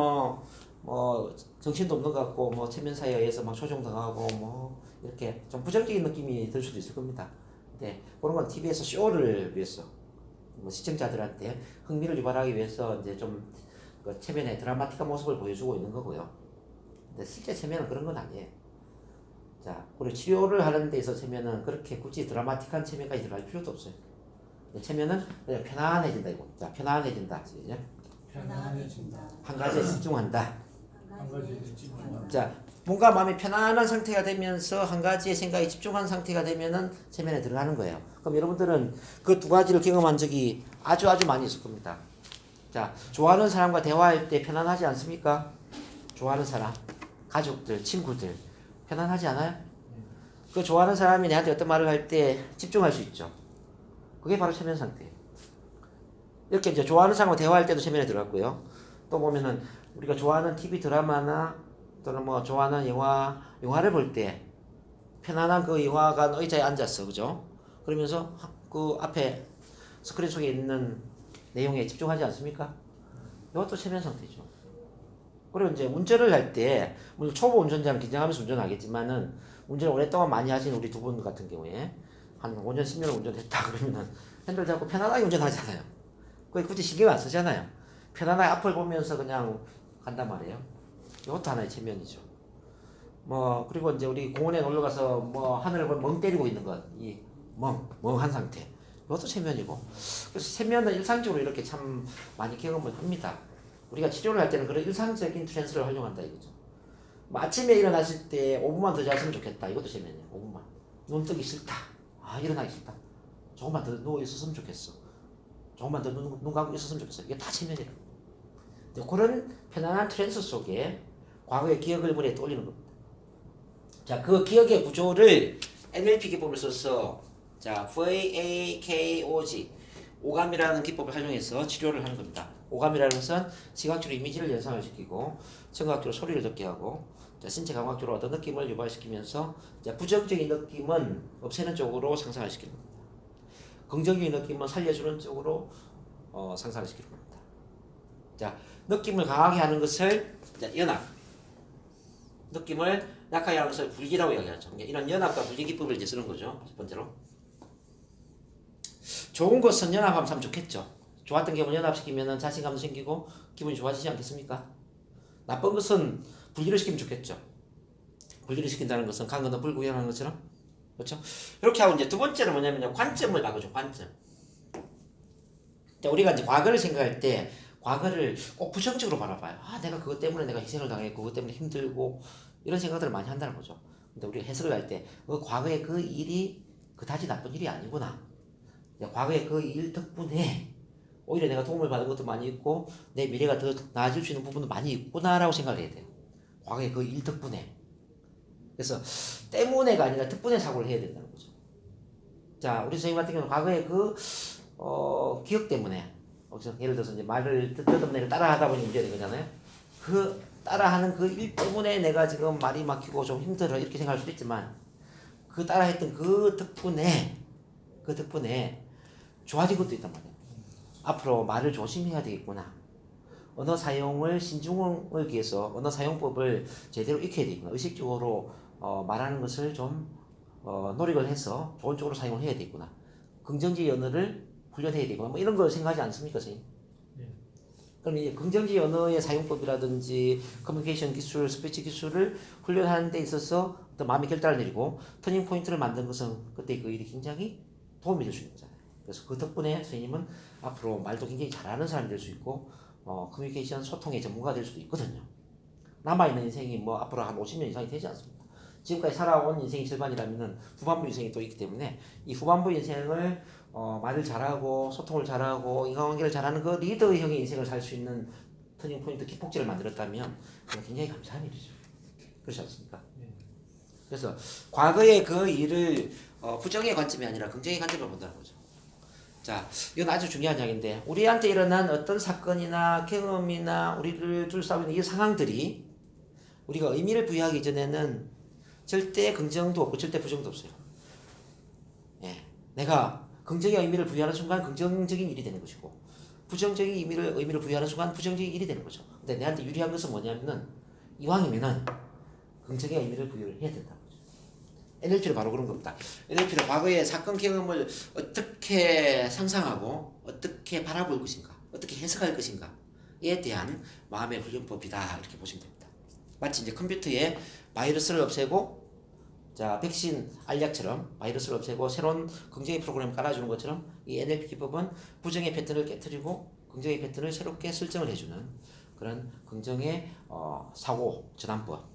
뭐 정신도 없는 것 같고 뭐 체면 사이에 의해서 막 조종당하고 뭐 이렇게 좀 부정적인 느낌이 들 수도 있을 겁니다. 근데 그런 건 TV에서 쇼를 위해서 뭐 시청자들한테 흥미를 유발하기 위해서 이제 좀 그 체면의 드라마틱한 모습을 보여주고 있는 거고요. 근데 실제 체면은 그런 건 아니에요. 자, 우리 치료를 하는 데 있어 체면은 그렇게 굳이 드라마틱한 체면까지 들어갈 필요도 없어요. 체면은 그냥 편안해진다 이거. 자, 편안해진다. 편안해진다. 한 가지에 집중한다. 한 가지에 집중한다. 자, 뭔가 마음이 편안한 상태가 되면서 한 가지에 생각이 집중한 상태가 되면은 체면에 들어가는 거예요. 그럼 여러분들은 그 두 가지를 경험한 적이 아주 많이 있을 겁니다. 자, 좋아하는 사람과 대화할 때 편안하지 않습니까? 좋아하는 사람, 가족들, 친구들 편안하지 않아요? 그 좋아하는 사람이 내한테 어떤 말을 할 때 집중할 수 있죠. 그게 바로 체면 상태예요. 이렇게 이제 좋아하는 사람과 대화할 때도 체면에 들어갔고요. 또 보면은 우리가 좋아하는 TV 드라마나 또는 뭐 좋아하는 영화를 볼 때 편안한 그 영화관 의자에 앉았어, 그죠? 그러면서 그 앞에 스크린 속에 있는 내용에 집중하지 않습니까? 이것도 체면 상태죠. 그리고 이제 운전을 할 때 물론 초보 운전자는 긴장하면서 운전하겠지만은 운전을 오랫동안 많이 하신 우리 두 분 같은 경우에 한 5년, 10년을 운전했다 그러면은 핸들 잡고 편안하게 운전하잖아요. 그게 굳이 신경 안 쓰잖아요. 편안하게 앞을 보면서 그냥 간단 말이에요. 이것도 하나의 체면이죠. 뭐 그리고 이제 우리 공원에 놀러 가서 뭐 하늘을 멍 때리고 있는 것, 이 멍한 상태. 이것도 체면이고. 그래서 체면은 일상적으로 이렇게 참 많이 경험을 합니다. 우리가 치료를 할 때는 그런 일상적인 트랜스를 활용한다 이거죠. 뭐 아침에 일어났을 때 5분만 더 잤으면 좋겠다. 이것도 체면이에요. 5분만. 눈 뜨기 싫다. 일어나기 싫다. 조금만 더 누워 있었으면 좋겠어. 조금만 더 눈 감고 있었으면 좋겠어. 이게 다 체면이라고. 그런 편안한 트랜스 속에 과거의 기억을 머리에 떠올리는 겁니다. 자, 그 기억의 구조를 NLP 기법을 써서 자, VAKOG 오감이라는 기법을 활용해서 치료를 하는 겁니다. 오감이라는 것은 시각적으로 이미지를 연상을 시키고 청각적으로 소리를 듣게 하고 신체 감각적으로 어떤 느낌을 유발시키면서 부정적인 느낌은 없애는 쪽으로 상상을 시키는 겁니다. 긍정적인 느낌은 살려주는 쪽으로 상상을 시키는 겁니다. 자, 느낌을 강하게 하는 것을 연합, 느낌을 약하게 하는 것을 분리라고 이야기하죠. 이런 연합과 분리 기법을 이제 쓰는 거죠. 첫 번째로. 좋은 것은 연합하면 참 좋겠죠. 좋았던 기분을 연합시키면 자신감도 생기고 기분이 좋아지지 않겠습니까? 나쁜 것은 분리를 시키면 좋겠죠. 분리를 시킨다는 것은 강건한 불구형하는 것처럼. 그렇죠? 이렇게 하고 이제 두 번째는 뭐냐면요. 관점을 바꾸죠. 관점. 자, 우리가 이제 과거를 생각할 때 과거를 꼭 부정적으로 바라봐요. 내가 그것 때문에 내가 희생을 당했고 그것 때문에 힘들고 이런 생각들을 많이 한다는 거죠. 근데 우리가 해석을 할 때 과거에 그 일이 그다지 나쁜 일이 아니구나. 과거에 그 일 덕분에 오히려 내가 도움을 받은 것도 많이 있고 내 미래가 더 나아질 수 있는 부분도 많이 있구나라고 생각을 해야 돼요. 과거에 그 일 덕분에. 그래서 때문에가 아니라 덕분에 사고를 해야 된다는 거죠. 자, 우리 선생님 같은 경우는 과거에 그 기억 때문에 예를 들어서 이제 말을 듣던 애를 따라하다 보니 문제가 된 거잖아요. 그 따라하는 그 일 때문에 내가 지금 말이 막히고 좀 힘들어 이렇게 생각할 수도 있지만 그 따라했던 그 덕분에 좋아진 것도 있단 말이에요. 앞으로 말을 조심해야 되겠구나. 언어 사용을 신중을 위해서 언어 사용법을 제대로 익혀야 되겠구나. 의식적으로 말하는 것을 좀 노력을 해서 좋은 쪽으로 사용을 해야 되겠구나. 긍정적 언어를 훈련해야 되겠구나. 뭐 이런 걸 생각하지 않습니까, 선생님? 네. 그럼 이제 긍정적 언어의 사용법이라든지 커뮤니케이션 기술, 스피치 기술을 훈련하는 데 있어서 또 마음의 결단을 내리고 터닝 포인트를 만든 것은 그때 그 일이 굉장히 도움이 될 수 있는 거잖아요. 그래서 그 덕분에 선생님은 앞으로 말도 굉장히 잘하는 사람이 될 수 있고 커뮤니케이션 소통의 전문가가 될 수도 있거든요. 남아있는 인생이 뭐 앞으로 한 50년 이상이 되지 않습니까? 지금까지 살아온 인생이 절반이라면 후반부 인생이 또 있기 때문에 이 후반부 인생을 말을 잘하고 소통을 잘하고 인간관계를 잘하는 그 리더형의 인생을 살 수 있는 터닝 포인트 기폭제를 만들었다면 그건 굉장히 감사한 일이죠. 그렇지 않습니까? 네. 그래서 과거의 그 일을 부정의 관점이 아니라 긍정의 관점으로 본다는 거죠. 자, 이건 아주 중요한 이야기인데 우리한테 일어난 어떤 사건이나 경험이나 우리를 둘러싸고 있는 이 상황들이 우리가 의미를 부여하기 전에는 절대 긍정도 없고 절대 부정도 없어요. 예, 내가 긍정의 의미를 부여하는 순간 긍정적인 일이 되는 것이고 부정적인 의미를 부여하는 순간 부정적인 일이 되는 거죠. 근데 내한테 유리한 것은 뭐냐면은 이왕이면은 긍정의 의미를 부여를 해야 된다. NLP는 바로 그런 겁니다. NLP는 과거의 사건 경험을 어떻게 상상하고 어떻게 바라볼 것인가, 어떻게 해석할 것인가에 대한 마음의 훈련법이다 이렇게 보시면 됩니다. 마치 이제 컴퓨터에 바이러스를 없애고, 자 백신 알약처럼 바이러스를 없애고 새로운 긍정의 프로그램을 깔아주는 것처럼 이 NLP 기법은 부정의 패턴을 깨트리고 긍정의 패턴을 새롭게 설정을 해주는 그런 긍정의 사고 전환법,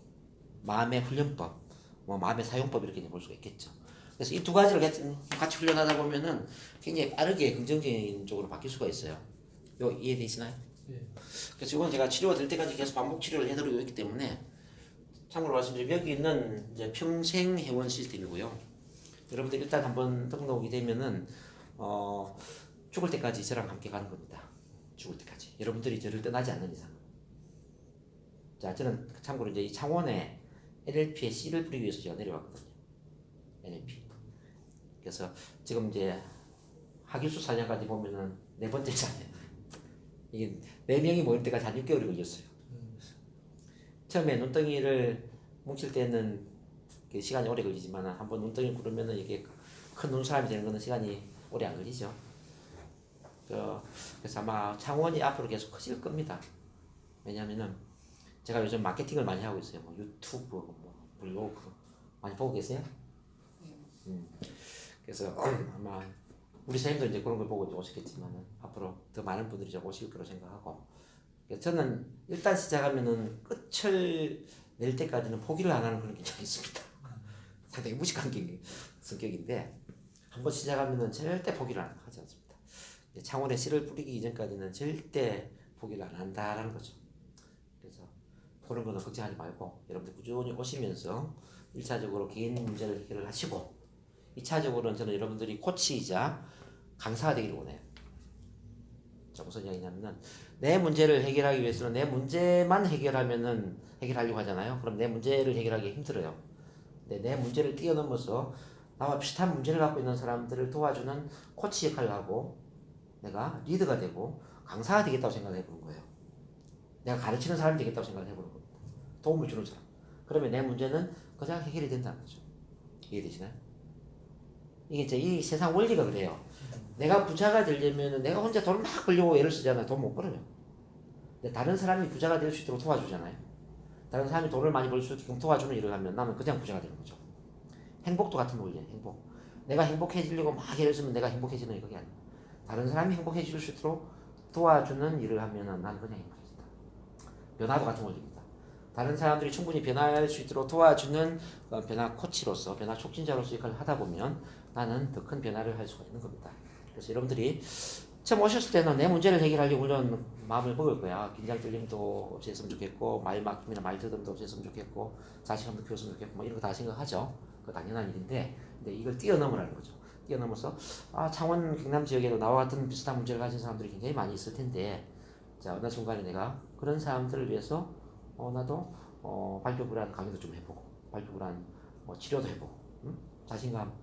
마음의 훈련법. 뭐 마음의 사용법 이렇게 볼 수가 있겠죠. 그래서 이 두 가지를 같이 훈련하다 보면은 굉장히 빠르게 긍정적인 쪽으로 바뀔 수가 있어요. 요 이해되시나요? 네. 그래서 이건 제가 치료가 될 때까지 계속 반복 치료를 해드리고 있기 때문에 참고로 말씀드리면 여기 있는 이제 평생 회원 시스템이고요. 여러분들 일단 한번 등록이 되면은 죽을 때까지 저랑 함께 가는 겁니다. 죽을 때까지. 여러분들이 저를 떠나지 않는 이상. 자, 저는 참고로 이제 이 창원에 NLP의 씨를 뿌리기 위해서 제가 내려왔거든요. NLP. 그래서 지금 이제 하길수 4년까지 보면은 4번째잖아요. 이게 4명이 모일 때까지 한 6개월이 걸렸어요. 처음에 눈덩이를 뭉칠 때는 시간이 오래 걸리지만 한번 눈덩이를 구르면은 이게 큰 눈사람이 되는 거는 시간이 오래 안 걸리죠. 그래서 아마 창원이 앞으로 계속 커질 겁니다. 왜냐면은 제가 요즘 마케팅을 많이 하고 있어요. 뭐 유튜브, 뭐 블로그 많이 보고 계세요? 그래서 아마 우리 선생님도 이제 그런 걸 보고 이제 오시겠지만 앞으로 더 많은 분들이 이제 오실 거라고 생각하고, 저는 일단 시작하면은 끝을 낼 때까지는 포기를 안 하는 그런 경향이 있습니다. 상당히 무식한 성격인데 한번 시작하면은 절대 포기를 하지 않습니다. 창원에 씨를 뿌리기 이전까지는 절대 포기를 안 한다라는 거죠. 그런 거는 걱정하지 말고 여러분들 꾸준히 오시면서 1차적으로 개인 문제를 해결을 하시고 2차적으로는 저는 여러분들이 코치이자 강사가 되기를 원해요. 자, 무슨 이야기냐면은 내 문제를 해결하기 위해서는 내 문제만 해결하려고 하잖아요. 그럼 내 문제를 해결하기 힘들어요. 근데 내 문제를 뛰어넘어서 나와 비슷한 문제를 갖고 있는 사람들을 도와주는 코치 역할을 하고 내가 리더가 되고 강사가 되겠다고 생각을 해보는 거예요. 내가 가르치는 사람이 되겠다고 생각을 해보는 겁니다. 도움을 주는 사람. 그러면 내 문제는 그냥 해결이 된다는 거죠. 이해되시나요? 이게 이제 이 세상 원리가 그래요. 내가 부자가 되려면 내가 혼자 돈을 막 벌려고 애를 쓰잖아요. 돈 못 벌어요. 근데 다른 사람이 부자가 될 수 있도록 도와주잖아요. 다른 사람이 돈을 많이 벌 수 있도록 도와주는 일을 하면 나는 그냥 부자가 되는 거죠. 행복도 같은 원리예요. 행복. 내가 행복해지려고 막 애를 쓰면 내가 행복해지는 그게 아니에요. 다른 사람이 행복해질 수 있도록 도와주는 일을 하면은 나는 그냥 행복해진다. 변화도 같은 원리입니다. 다른 사람들이 충분히 변화할 수 있도록 도와주는 변화 코치로서 변화 촉진자로서 역할을 하다 보면 나는 더 큰 변화를 할 수가 있는 겁니다. 그래서 여러분들이 처음 오셨을 때는 내 문제를 해결하려고 물론 마음을 먹을 거야. 긴장 떨림도 없었으면 좋겠고 말 막힘이나 말 더듬도 없었으면 좋겠고 자신감도 키웠으면 좋겠고 뭐 이런 거 다 생각하죠. 그 당연한 일인데 근데 이걸 뛰어넘으라는 거죠. 뛰어넘어서 창원 경남 지역에도 나와 같은 비슷한 문제를 가진 사람들이 굉장히 많이 있을 텐데 자 어느 순간에 내가 그런 사람들을 위해서 나도 발표 불안 강의도 좀 해보고 발표 불안 치료도 해보고 자신감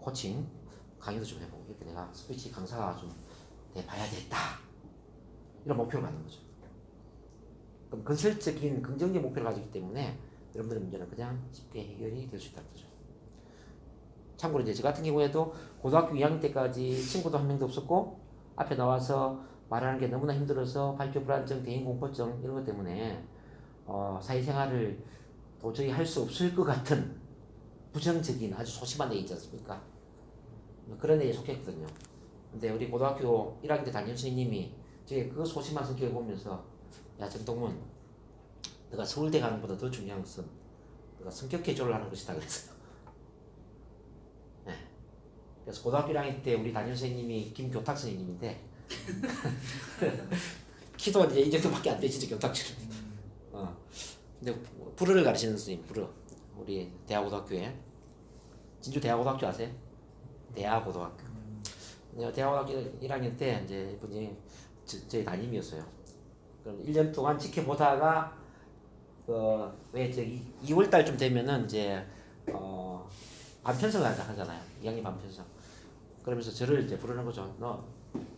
코칭 강의도 좀 해보고 이렇게 내가 스피치 강사가 좀 돼봐야 되겠다 이런 목표를 갖는 거죠. 그럼 건설적인 긍정적 목표를 가지기 때문에 여러분들의 문제는 그냥 쉽게 해결이 될 수 있다는 거죠. 참고로 이제 저 같은 경우에도 고등학교 2학년 때까지 친구도 한 명도 없었고 앞에 나와서 말하는 게 너무나 힘들어서 발표 불안증, 대인 공포증 이런 것 때문에 사회생활을 도저히 할 수 없을 것 같은 부정적인 아주 소심한 애 있지 않습니까? 그런 애에 속했거든요. 근데 우리 고등학교 1학년 때 담임 선생님이 저희 그 소심한 성격을 보면서 야 정동문 너가 서울대 가는 것보다 더 중요한 것은 너가 성격 개조를 하는 것이다 그랬어요. 네. 그래서 고등학교 1학년 때 우리 담임 선생님이 김교탁 선생님인데 키도 이제 이 정도밖에 안 되지 교탁처럼. 근데 불어를 가르치는 선생님 불어 우리 대하고등학교에 진주 대하고등학교 아세요? 대하고등학교. 대하고등학교 1학년 때 이제 이분이 저희 담임이었어요. 그럼 1년 동안 지켜보다가 왜 저기 2월달쯤 되면은 이제 반편성을 하잖아요. 2학년 반편성. 그러면서 저를 이제 부르는 거죠. 너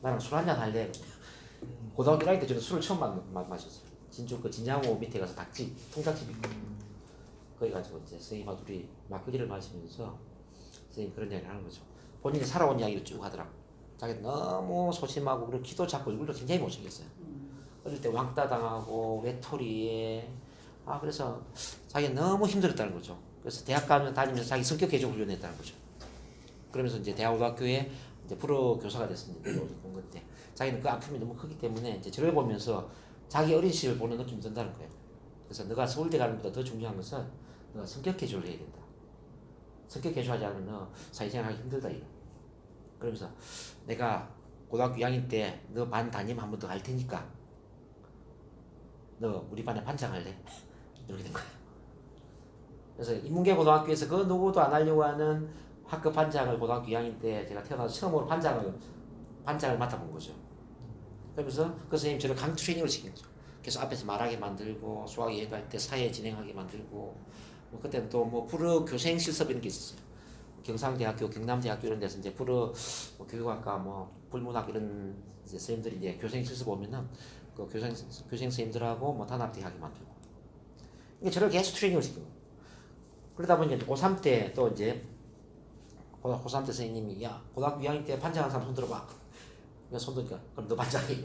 나랑 술 한잔 할래? 고등학교 1학년 때 저는 술을 처음 마셨어요. 진주 그 진양호 밑에 가서 닭집, 통닭집 있고 거기 가지고 이제 선생님하고 둘이 막걸리를 마시면서 선생님 그런 이야기를 하는 거죠. 본인이 살아온 이야기를 쭉 하더라고. 자기 너무 소심하고 그리고 키도 작고 얼굴도 굉장히 못생겼어요. 어릴 때 왕따 당하고 외톨이에 그래서 자기가 너무 힘들었다는 거죠. 그래서 대학 다니면서 자기 성격 개조 훈련했다는 거죠. 그러면서 이제 대하고등학교에 이제 프로 교사가 됐습니다. 공부 때 자기는 그 아픔이 너무 크기 때문에 이제 저를 보면서 자기 어린 시절 보는 느낌이 든다는 거예요. 그래서 너가 서울대 가는 것보다 더 중요한 것은 너가 성격 개조를 해야 된다. 성격 개조하지 않으면 너 사회생활 하기 힘들다 이거. 그러면서 내가 고등학교 2학년 때 너 반 담임 한 번 더 갈 테니까 너 우리 반에 반장할래? 이렇게 된 거예요. 그래서 인문계 고등학교에서 그 누구도 안 하려고 하는 학급 반장을 고등학교 2학년 때 제가 태어나서 처음으로 반장을 맡아본 거죠. 그러면서 그 선생님 저를 강투 트레이닝을 시킨 거죠. 그래서 앞에서 말하게 만들고 수학 얘기할 때 사회 진행하게 만들고 그때는 또 불어 교생 실습 이런 게 있었어요. 경상대학교, 경남대학교 이런 데서 이제 불어 교육학과 불문학 이런 이제 선생님들이 이제 교생 실습 오면은 그 교생 선생님들하고 단합대 하게 만들고. 이게 저를 계속 트레이닝을 시킨 거예요. 그러다 보니 이제 고3 때 또 이제 고3 때 선생님이 야 고등학교 2학년 때 반장한 사람 손 들어봐. 그래서 손 드니까 그럼 너 반장해.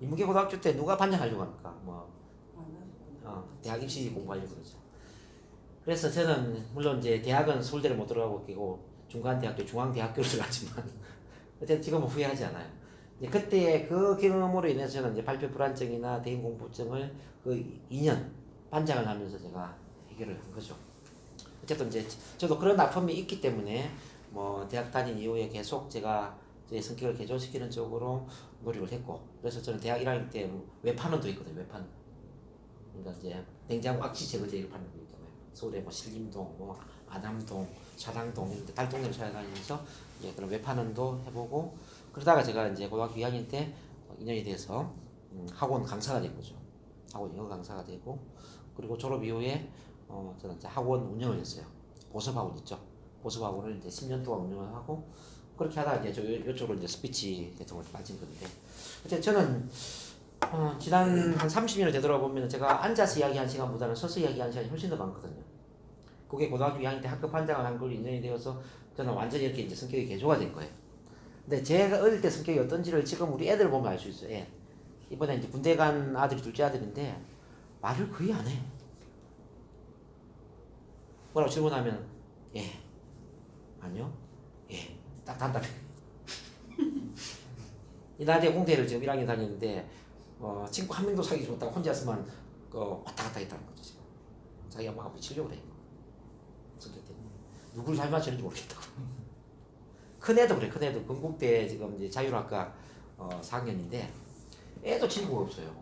인문계 고등학교 때 누가 반장하려고 합니까? 대학 입시 공부하려고 그러죠. 그래서 저는 물론 이제 대학은 서울대를 못 들어가고 끼고 중간대학교, 중앙대학교를 들어갔지만 어쨌든 지금은 후회하지 않아요. 이제 그때 그 경험으로 인해서 저는 이제 발표 불안증이나 대인 공포증을 그 2년 반장을 하면서 제가 해결을 한 거죠. 어쨌든 이제 저도 그런 아픔이 있기 때문에 대학 다닌 이후에 계속 제가 제 성격을 개조시키는 쪽으로 노력을 했고 그래서 저는 대학 1학년 때 외판원도 있거든요. 외판. 그러니까 이제 냉장고 악취 제거제를 파는 거 있잖아요. 서울에 신림동, 안암동, 사당동 이런 데 달동네를 찾아다니면서 이제 그런 외판원도 해보고 그러다가 제가 이제 고등학교 2학년 때 인연이 돼서 학원 강사가 된 거죠. 학원 영어 강사가 되고 그리고 졸업 이후에 저는 이제 학원 운영을 했어요. 보습학원 있죠. 보습학원을 이제 10년 동안 운영을 하고 그렇게 하다가 이제 이쪽으로 이제 스피치 계통을 빠진 건데 어쨌든 저는 지난 한 30년을 되돌아보면 제가 앉아서 이야기한 시간보다는 서서 이야기하는 시간이 훨씬 더 많거든요. 그게 고등학교 2학년 때 학급 반장을 한 걸로 인연이 되어서 저는 완전히 이렇게 이제 성격이 개조가 된 거예요. 근데 제가 어릴 때 성격이 어떤지를 지금 우리 애들 보면 알 수 있어요. 예. 이번에 이제 군대 간 아들이 둘째 아들인데 말을 거의 안 해. 뭐라고 질문하면 예, 아니요, 예, 딱 단답해. 이 나이에 공대를 지금 1학년 다니는데 친구 한 명도 사귀지 못하고 혼자서만 왔다 갔다 했다는 거죠. 지금. 자기가 막 미치려고 그래. 성격 때문에. 누구를 잘 맞추는지 모르겠다고. 큰애도 그래. 큰애도 건국대 지금 이제 자율학과 4학년인데 애도 친구가 없어요.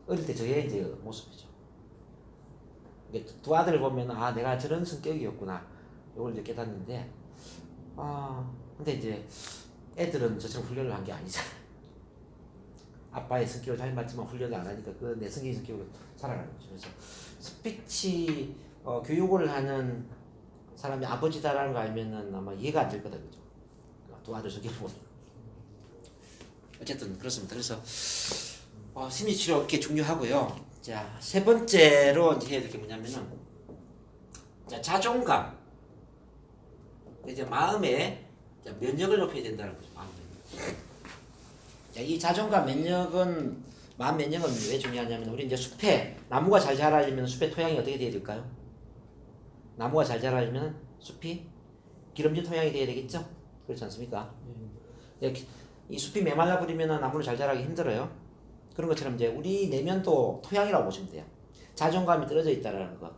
어릴 때 저의 이제 모습이죠. 두 아들을 보면 아 내가 저런 성격이었구나. 이걸 이제 깨닫는데 근데 이제 애들은 저처럼 훈련을 한 게 아니잖아요. 아빠의 성격을 잘 맞지만 훈련을 안 하니까 그 내 성격의 성격으로 살아가는 거죠. 그래서 스피치 교육을 하는 사람이 아버지다라는 거 알면은 아마 이해가 안 될 거다 그죠. 두 아들 성격을 보면 어쨌든 그렇습니다. 그래서 심리치료 이렇게 중요하고요. 자, 세 번째로 이제 해야 될 게 뭐냐면은 자, 자존감. 이제 마음의 면역을 높여야 된다는 거죠. 마음 면역. 자, 이 자존감 면역은 마음 면역은 왜 중요하냐면 우리 이제 숲에 나무가 잘 자라려면 숲의 토양이 어떻게 돼야 될까요? 나무가 잘 자라려면 숲이 기름진 토양이 돼야 되겠죠? 그렇지 않습니까? 이 숲이 메말라 버리면 나무를 잘 자라기 힘들어요. 그런 것처럼 이제 우리 내면도 토양이라고 보시면 돼요. 자존감이 떨어져 있다라는 거.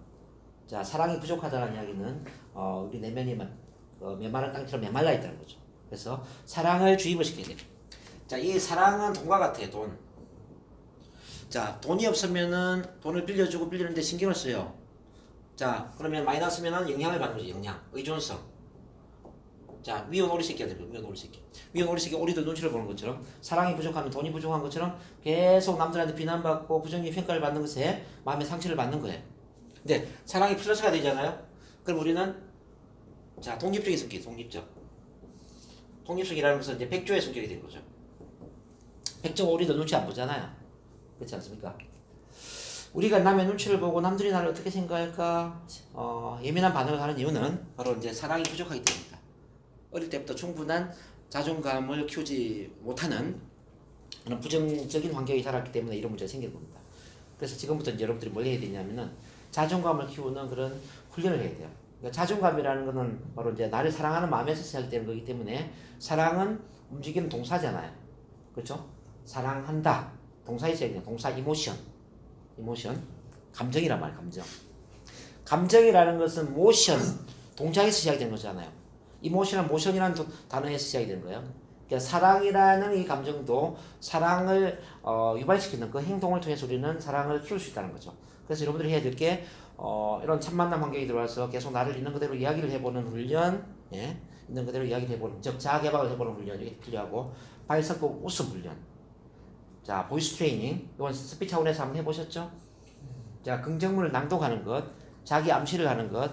자, 사랑이 부족하다는 이야기는 우리 내면이 메마른 땅처럼 메말라 있다는 거죠. 그래서 사랑을 주입을 시켜야 돼요. 자, 이 사랑은 돈과 같아요. 돈. 자, 돈이 없으면은 돈을 빌려주고 빌리는데 신경을 써요. 자, 그러면 많이 났으면은 영향을 받는 거죠. 영향, 의존성. 자, 위온 오리 새끼가 되고 위온 오리 새끼. 위온 오리 새끼 오리도 눈치를 보는 것처럼 사랑이 부족하면 돈이 부족한 것처럼 계속 남들한테 비난받고 부정적인 평가를 받는 것에 마음의 상처를 받는 거예요. 근데 사랑이 플러스가 되잖아요. 그럼 우리는 자, 독립적인 성격, 독립적. 독립성이라는 것은 이제 백조의 성격이 된 거죠. 백조 오리도 눈치 안 보잖아요. 그렇지 않습니까? 우리가 남의 눈치를 보고 남들이 나를 어떻게 생각할까 예민한 반응을 하는 이유는 바로 이제 사랑이 부족하기 때문입니다. 어릴 때부터 충분한 자존감을 키우지 못하는 그런 부정적인 환경에 자랐기 때문에 이런 문제가 생기는 겁니다. 그래서 지금부터 이제 여러분들이 뭘 해야 되냐면은 자존감을 키우는 그런 훈련을 해야 돼요. 그러니까 자존감이라는 것은 바로 이제 나를 사랑하는 마음에서 시작되는 거기 때문에 사랑은 움직이는 동사잖아요. 그렇죠? 사랑한다. 동사에 시작되는 동사 이모션. 감정이란 말이에요. 감정. 감정이라는 것은 모션, 동작에서 시작된 거잖아요. 이모션은 모션이라는 단어에서 시작이 되는 거예요. 그러니까 사랑이라는 이 감정도 사랑을 유발시키는 그 행동을 통해서 우리는 사랑을 키울 수 있다는 거죠. 그래서 여러분들이 해야 될 게 이런 첫 만남 환경에 들어와서 계속 나를 있는 그대로 이야기를 해보는 훈련, 있는 그대로 이야기를 해보는, 즉 자아개발을 해보는 훈련 이게 필요하고 발성법 웃음 훈련. 자, 보이스 트레이닝 이건 스피치 차원에서 한번 해보셨죠? 자, 긍정문을 낭독하는 것, 자기 암시를 하는 것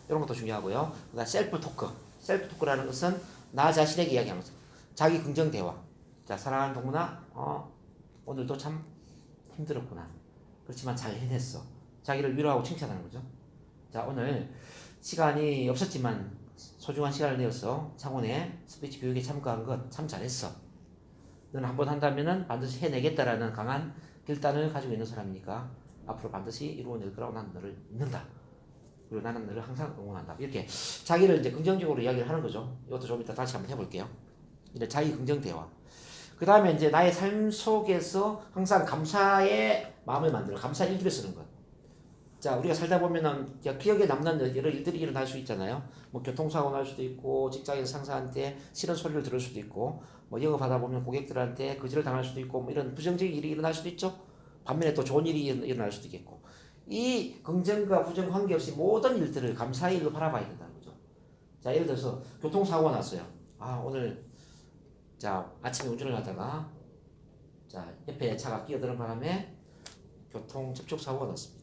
이런 것도 중요하고요. 그다음 셀프 토크. 셀프 토크라는 것은 나 자신에게 이야기하는 거죠. 자기 긍정 대화. 자, 사랑하는 동문아, 오늘도 참 힘들었구나. 그렇지만 잘 해냈어. 자기를 위로하고 칭찬하는 거죠. 자, 오늘 시간이 없었지만 소중한 시간을 내어서 창원의 스피치 교육에 참가한 것 참 잘했어. 너는 한번 한다면은 반드시 해내겠다라는 강한 결단을 가지고 있는 사람이니까 앞으로 반드시 이루어낼 거라고 나는 너를 믿는다. 그리고 나는 너를 항상 응원한다. 이렇게 자기를 이제 긍정적으로 이야기를 하는 거죠. 이것도 좀 이따 다시 한번 해볼게요. 이제 자기 긍정 대화. 그 다음에 이제 나의 삶 속에서 항상 감사의 마음을 만들어 감사 일기를 쓰는 것. 자, 우리가 살다 보면은 기억에 남는 여러 일들이 일어날 수 있잖아요. 뭐 교통사고 날 수도 있고, 직장에서 상사한테 싫은 소리를 들을 수도 있고, 뭐 영업하다 보면 고객들한테 거절을 당할 수도 있고, 뭐 이런 부정적인 일이 일어날 수도 있죠. 반면에 또 좋은 일이 일어날 수도 있겠고. 이 긍정과 부정 관계없이 모든 일들을 감사의 일로 바라봐야 된다는 거죠. 자, 예를 들어서 교통사고가 났어요. 오늘 자, 아침에 운전을 하다가 자, 옆에 차가 끼어드는 바람에 교통 접촉사고가 났습니다.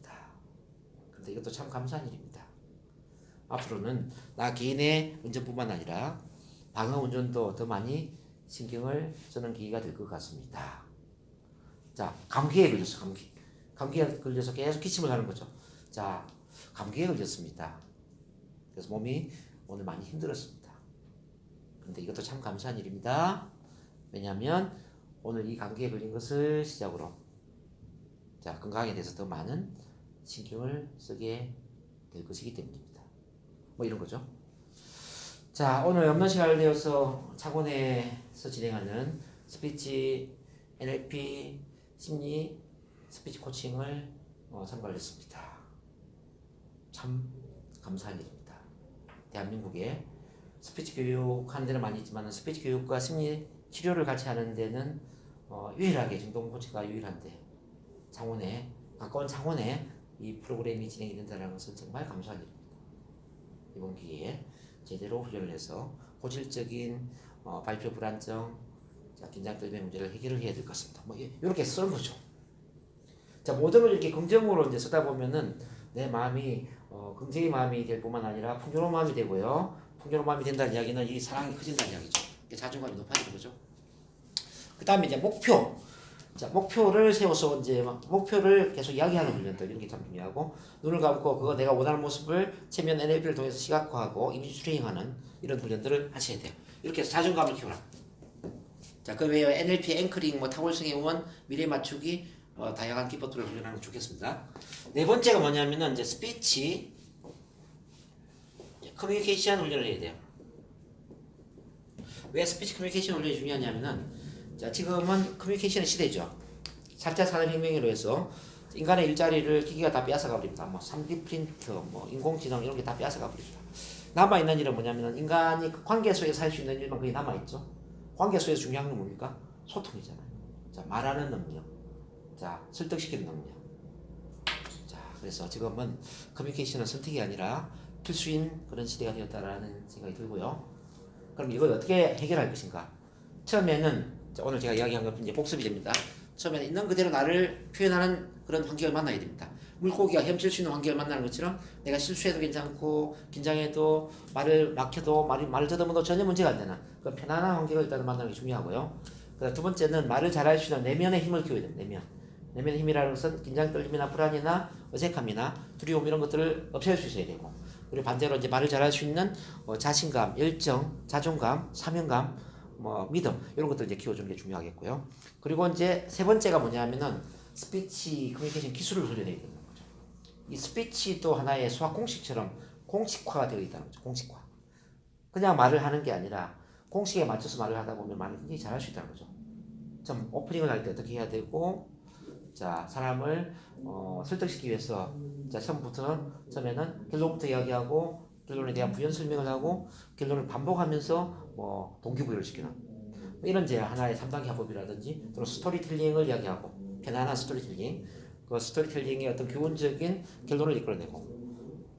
근데 이것도 참 감사한 일입니다. 앞으로는 나 개인의 운전뿐만 아니라 방어 운전도 더 많이 신경을 쓰는 계기가 될 것 같습니다. 자, 감기에 걸렸어. 감기에 걸려서 계속 기침을 하는 거죠. 자, 감기에 걸렸습니다. 그래서 몸이 오늘 많이 힘들었습니다. 근데 이것도 참 감사한 일입니다. 왜냐하면 오늘 이 감기에 걸린 것을 시작으로 자, 건강에 대해서 더 많은 신경을 쓰게 될 것이기 때문입니다. 뭐 이런 거죠. 자, 오늘 없는 시간을 내어서 창원에서 진행하는 스피치, NLP, 심리 스피치 코칭을 참가를 했습니다. 참 감사한 일입니다. 대한민국에 스피치 교육하는 데는 많이 있지만 스피치 교육과 심리 치료를 같이 하는 데는 유일하게 정동 코치가 유일한데 창원에 가까운 창원에 이 프로그램이 진행이 된다는 것은 정말 감사한 일입니다. 이번 기회에 제대로 훈련을 해서 고질적인 발표 불안정, 긴장 떨림의 문제를 해결을 해야 될 것 같습니다. 뭐 이렇게 쓰는 거죠. 자, 모든 걸 이렇게 긍정으로 이제 쓰다 보면은 내 마음이 긍정의 마음이 될 뿐만 아니라 풍요로운 마음이 되고요. 풍요로운 마음이 된다는 이야기는 이 사랑이 커진다는 이야기죠. 자존감이 높아지는 거죠. 그 다음에 이제 목표. 자, 목표를 세워서 이제 목표를 계속 이야기하는 훈련들 이런 게 참 중요하고 눈을 감고 그거 내가 원하는 모습을 체면 NLP를 통해서 시각화하고 이미지 트레이닝하는 이런 훈련들을 하셔야 돼요. 이렇게 해서 자존감을 키워라. 자, 그 외에 NLP 앵커링, 뭐 탁월성의 응원, 미래 맞추기, 다양한 기법들을 훈련하는 게 좋겠습니다. 네 번째가 뭐냐면은 이제 스피치, 커뮤니케이션 훈련을 해야 돼요. 왜 스피치 커뮤니케이션 훈련이 중요하냐면은 자, 지금은 커뮤니케이션의 시대죠. 4차 산업혁명으로 해서 인간의 일자리를 기기가 다 빼앗아가 버립니다. 뭐 3D 프린터, 뭐 인공지능 이런 게 다 빼앗아가 버립니다. 남아있는 일은 뭐냐면은 인간이 관계 속에서 할 수 있는 일만 거의 남아있죠. 관계 속에서 중요한 건 뭡니까? 소통이잖아요. 자, 말하는 능력. 자, 설득시키는 능력. 자, 그래서 지금은 커뮤니케이션은 선택이 아니라 필수인 그런 시대가 되었다라는 생각이 들고요. 그럼 이걸 어떻게 해결할 것인가? 처음에는 오늘 제가 이야기한 건 이제 복습이 됩니다. 처음에는 있는 그대로 나를 표현하는 그런 환경을 만나야 됩니다. 물고기가 헤엄칠 수 있는 환경을 만나는 것처럼 내가 실수해도 괜찮고 긴장해도 말을 막혀도 말을 더듬어도 전혀 문제가 안 되는 그런 편안한 환경을 일단 만나는 게 중요하고요. 그다음 두 번째는 말을 잘할 수 있는 내면의 힘을 키워야 됩니다. 내면의 힘이라는 것은 긴장, 떨림이나 불안이나 어색함이나 두려움 이런 것들을 없앨 수 있어야 되고 그리고 반대로 이제 말을 잘할 수 있는 자신감, 열정, 자존감, 사명감 뭐 믿음 이런 것들 이제 키워주는 게 중요하겠고요. 그리고 이제 세 번째가 뭐냐면은 스피치 커뮤니케이션 기술을 훈련해야 되는 거죠. 이 스피치도 하나의 수학 공식처럼 공식화가 되어 있다는 거죠. 공식화. 그냥 말을 하는 게 아니라 공식에 맞춰서 말을 하다 보면 말을 굉장히 잘할 수 있다는 거죠. 좀 오프닝을 할 때 어떻게 해야 되고, 자 사람을 설득시키기 위해서 자 처음에는 결론부터 이야기하고. 결론에 대한 부연 설명을 하고 결론을 반복하면서 뭐 동기부여를 시키는 이런 이제 하나의 3단계 화법이라든지 또는 스토리텔링을 이야기하고 편안한 스토리텔링 그 스토리텔링의 어떤 교훈적인 결론을 이끌어내고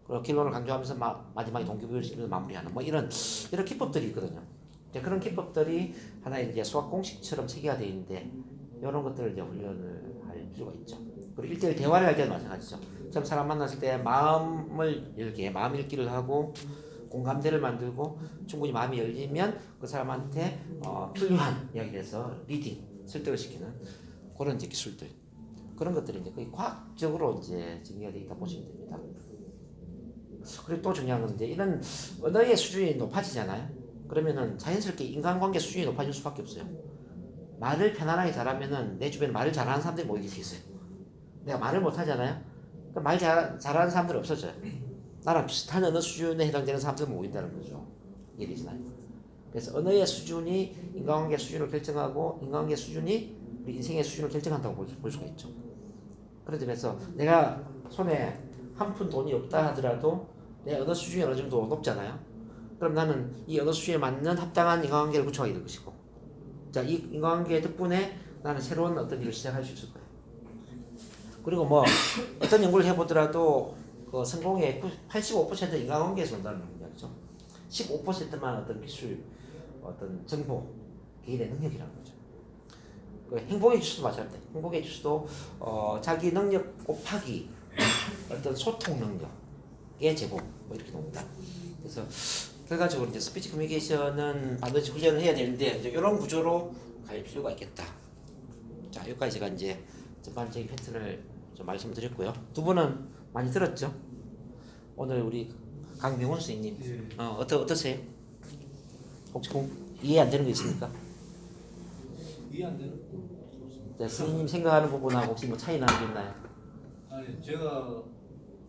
그 결론을 강조하면서 마지막에 동기부여를 시키면서 마무리하는 뭐 이런 기법들이 있거든요. 그런 기법들이 하나의 이제 수학 공식처럼 체계화되어 있는데 이런 것들을 이제 훈련을 할 필요가 있죠. 그리고 1대1 대화를 할 때도 마찬가지죠. 처음 사람 만났을 때 마음을 열게 마음 읽기를 하고 공감대를 만들고 충분히 마음이 열리면 그 사람한테 필요한 이야기를 해서 리딩, 설득을 시키는 그런 이제 기술들 그런 것들이 이제 거의 과학적으로 이제 정리가 되어 있다 보시면 됩니다. 그리고 또 중요한 건 이제 이런 언어의 수준이 높아지잖아요. 그러면은 자연스럽게 인간관계 수준이 높아질 수밖에 없어요. 말을 편안하게 잘하면은 내 주변에 말을 잘하는 사람들이 모이게 돼 있어요. 내가 말을 못하잖아요. 그럼 말 잘하는 사람들이 없어져요. 나랑 비슷한 언어 수준에 해당되는 사람들은 모인다는 거죠. 이해되시나요? 그래서 언어의 수준이 인간관계 수준을 결정하고 인간관계 수준이 우리 인생의 수준을 결정한다고 볼 수가 있죠. 그런 점에서 내가 손에 한 푼 돈이 없다 하더라도 내 언어 수준이 어느 정도 높잖아요. 그럼 나는 이 언어 수준에 맞는 합당한 인간관계를 구축하게 될 것이고 자, 이 인간관계 덕분에 나는 새로운 어떤 일을 시작할 수 있을 거예요. 그리고 뭐 어떤 연구를 해보더라도 그 성공의 85% 인간관계에서 온다는 이야기죠. 15%만 어떤 기술, 어떤 정보, 개인의 능력이라는 거죠. 그 행복의 지수도 마찬가지입니다. 행복의 지수도 자기 능력 곱하기 어떤 소통 능력의 제곱 뭐 이렇게 나옵니다. 그래서 결과적으로 이제 스피치 커뮤니케이션은 반드시 훈련을 해야 되는데 이제 이런 구조로 갈 필요가 있겠다. 자, 여기까지 제가 이제 전반적인 패턴을 좀 말씀드렸고요. 두 분은 많이 들었죠? 오늘 우리 강명훈 선생님 어떠세요? 혹시 이해 안 되는 거 있습니까? 이해 안 되는 거 네, 선생님 생각하는 부분하고 혹시 뭐 차이 나는 게 있나요? 아니 제가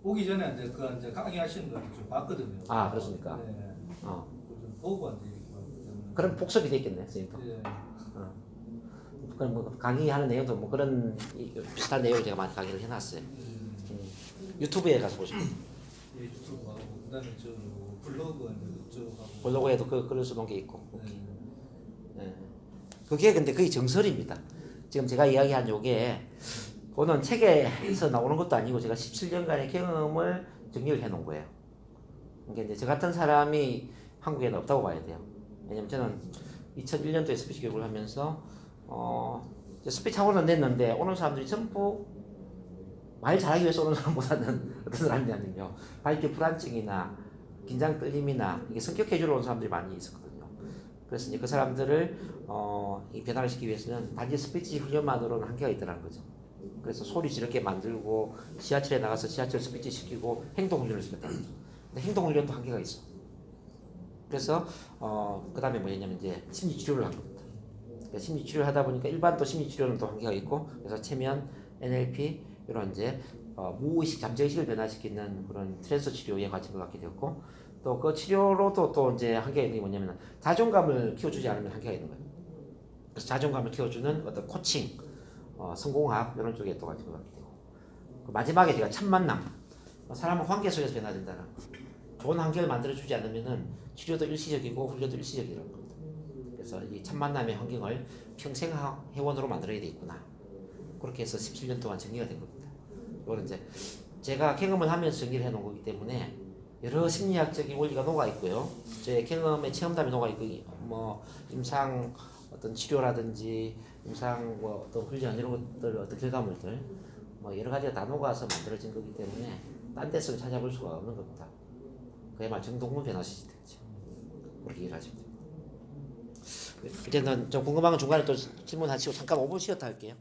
오기 전에 이제 그 이제 강의하시는 걸 좀 봤거든요. 아, 그렇습니까? 네. 어. 좀 보고 이제 이렇게 봤거든요. 그럼 복습이 됐겠네, 선생님도. 네. 그런 뭐 강의하는 내용도 뭐 그런 비슷한 내용을 제가 많이 강의를 해놨어요. 유튜브에 가서 보시면 예, 유튜브하고 그다음에 저 블로그 저하고 블로그에도 그 글을 써놓은 게 있고. 네. 예. 그게 근데 거의 정설입니다. 지금 제가 이야기한 요게 그거는 책에서 나오는 것도 아니고 제가 17년간의 경험을 정리를 해놓은 거예요. 그러니까 이제 저 같은 사람이 한국에는 없다고 봐야 돼요. 왜냐면 저는 2001년도에 스피치 교육을 하면서 이제 스피치 학원은 냈는데 오는 사람들이 전부 말 잘하기 위해서 오는 사람보다는 어떤 사람이냐면요, 발표 불안증이나 긴장 떨림이나 이게 성격 해주러 온 사람들이 많이 있었거든요. 그래서 이제 그 사람들을 이 변화를 시키기 위해서는 단지 스피치 훈련만으로는 한계가 있다는 거죠. 그래서 소리 지르게 만들고 지하철에 나가서 지하철 스피치 시키고 행동 훈련을 시켰다는 거죠. 근데 행동 훈련도 한계가 있어. 그래서 그 다음에 뭐였냐면 이제 심리 치료를 한 겁니다. 그러니까 심리 치료를 하다 보니까 일반 또 심리 치료는 또 한계가 있고, 그래서 체면, NLP 이런 이제 무의식, 잠재의식을 변화시키는 그런 트랜스 치료에 관심을 갖게 되었고, 또 그 치료로도 또 이제 한계가 있는 게 뭐냐면 자존감을 키워주지 않으면 한계가 있는 거예요. 그래서 자존감을 키워주는 어떤 코칭, 성공학 이런 쪽에 또 관심을 갖게 되고, 그 마지막에 제가 첫 만남, 사람은 환경 속에서 변화된다는 거. 좋은 환경을 만들어주지 않으면은 치료도 일시적이고 훈련도 일시적이라는 겁니다. 그래서 이 첫 만남의 환경을 평생 회원으로 만들어야 되겠구나. 그렇게 해서 17년 동안 정리가 된 겁니다. 이거는 이제 제가 경험을 하면서 정리를 해놓은 거기 때문에 여러 심리학적인 원리가 녹아 있고요. 제 경험의 체험담이 녹아 있고, 뭐 임상 어떤 치료라든지 임상 뭐 어떤 훈련 이런 것들, 어떤 결과물들, 뭐 여러 가지가 다 녹아서 만들어진 거기 때문에 딴 데서 찾아볼 수가 없는 겁니다. 그야말로 정동문 변화 시스템이죠. 그렇게 이해를 하시면 됩니다. 이제는 좀 궁금한 건 중간에 또 질문하시고 잠깐 5분 쉬었다 할게요.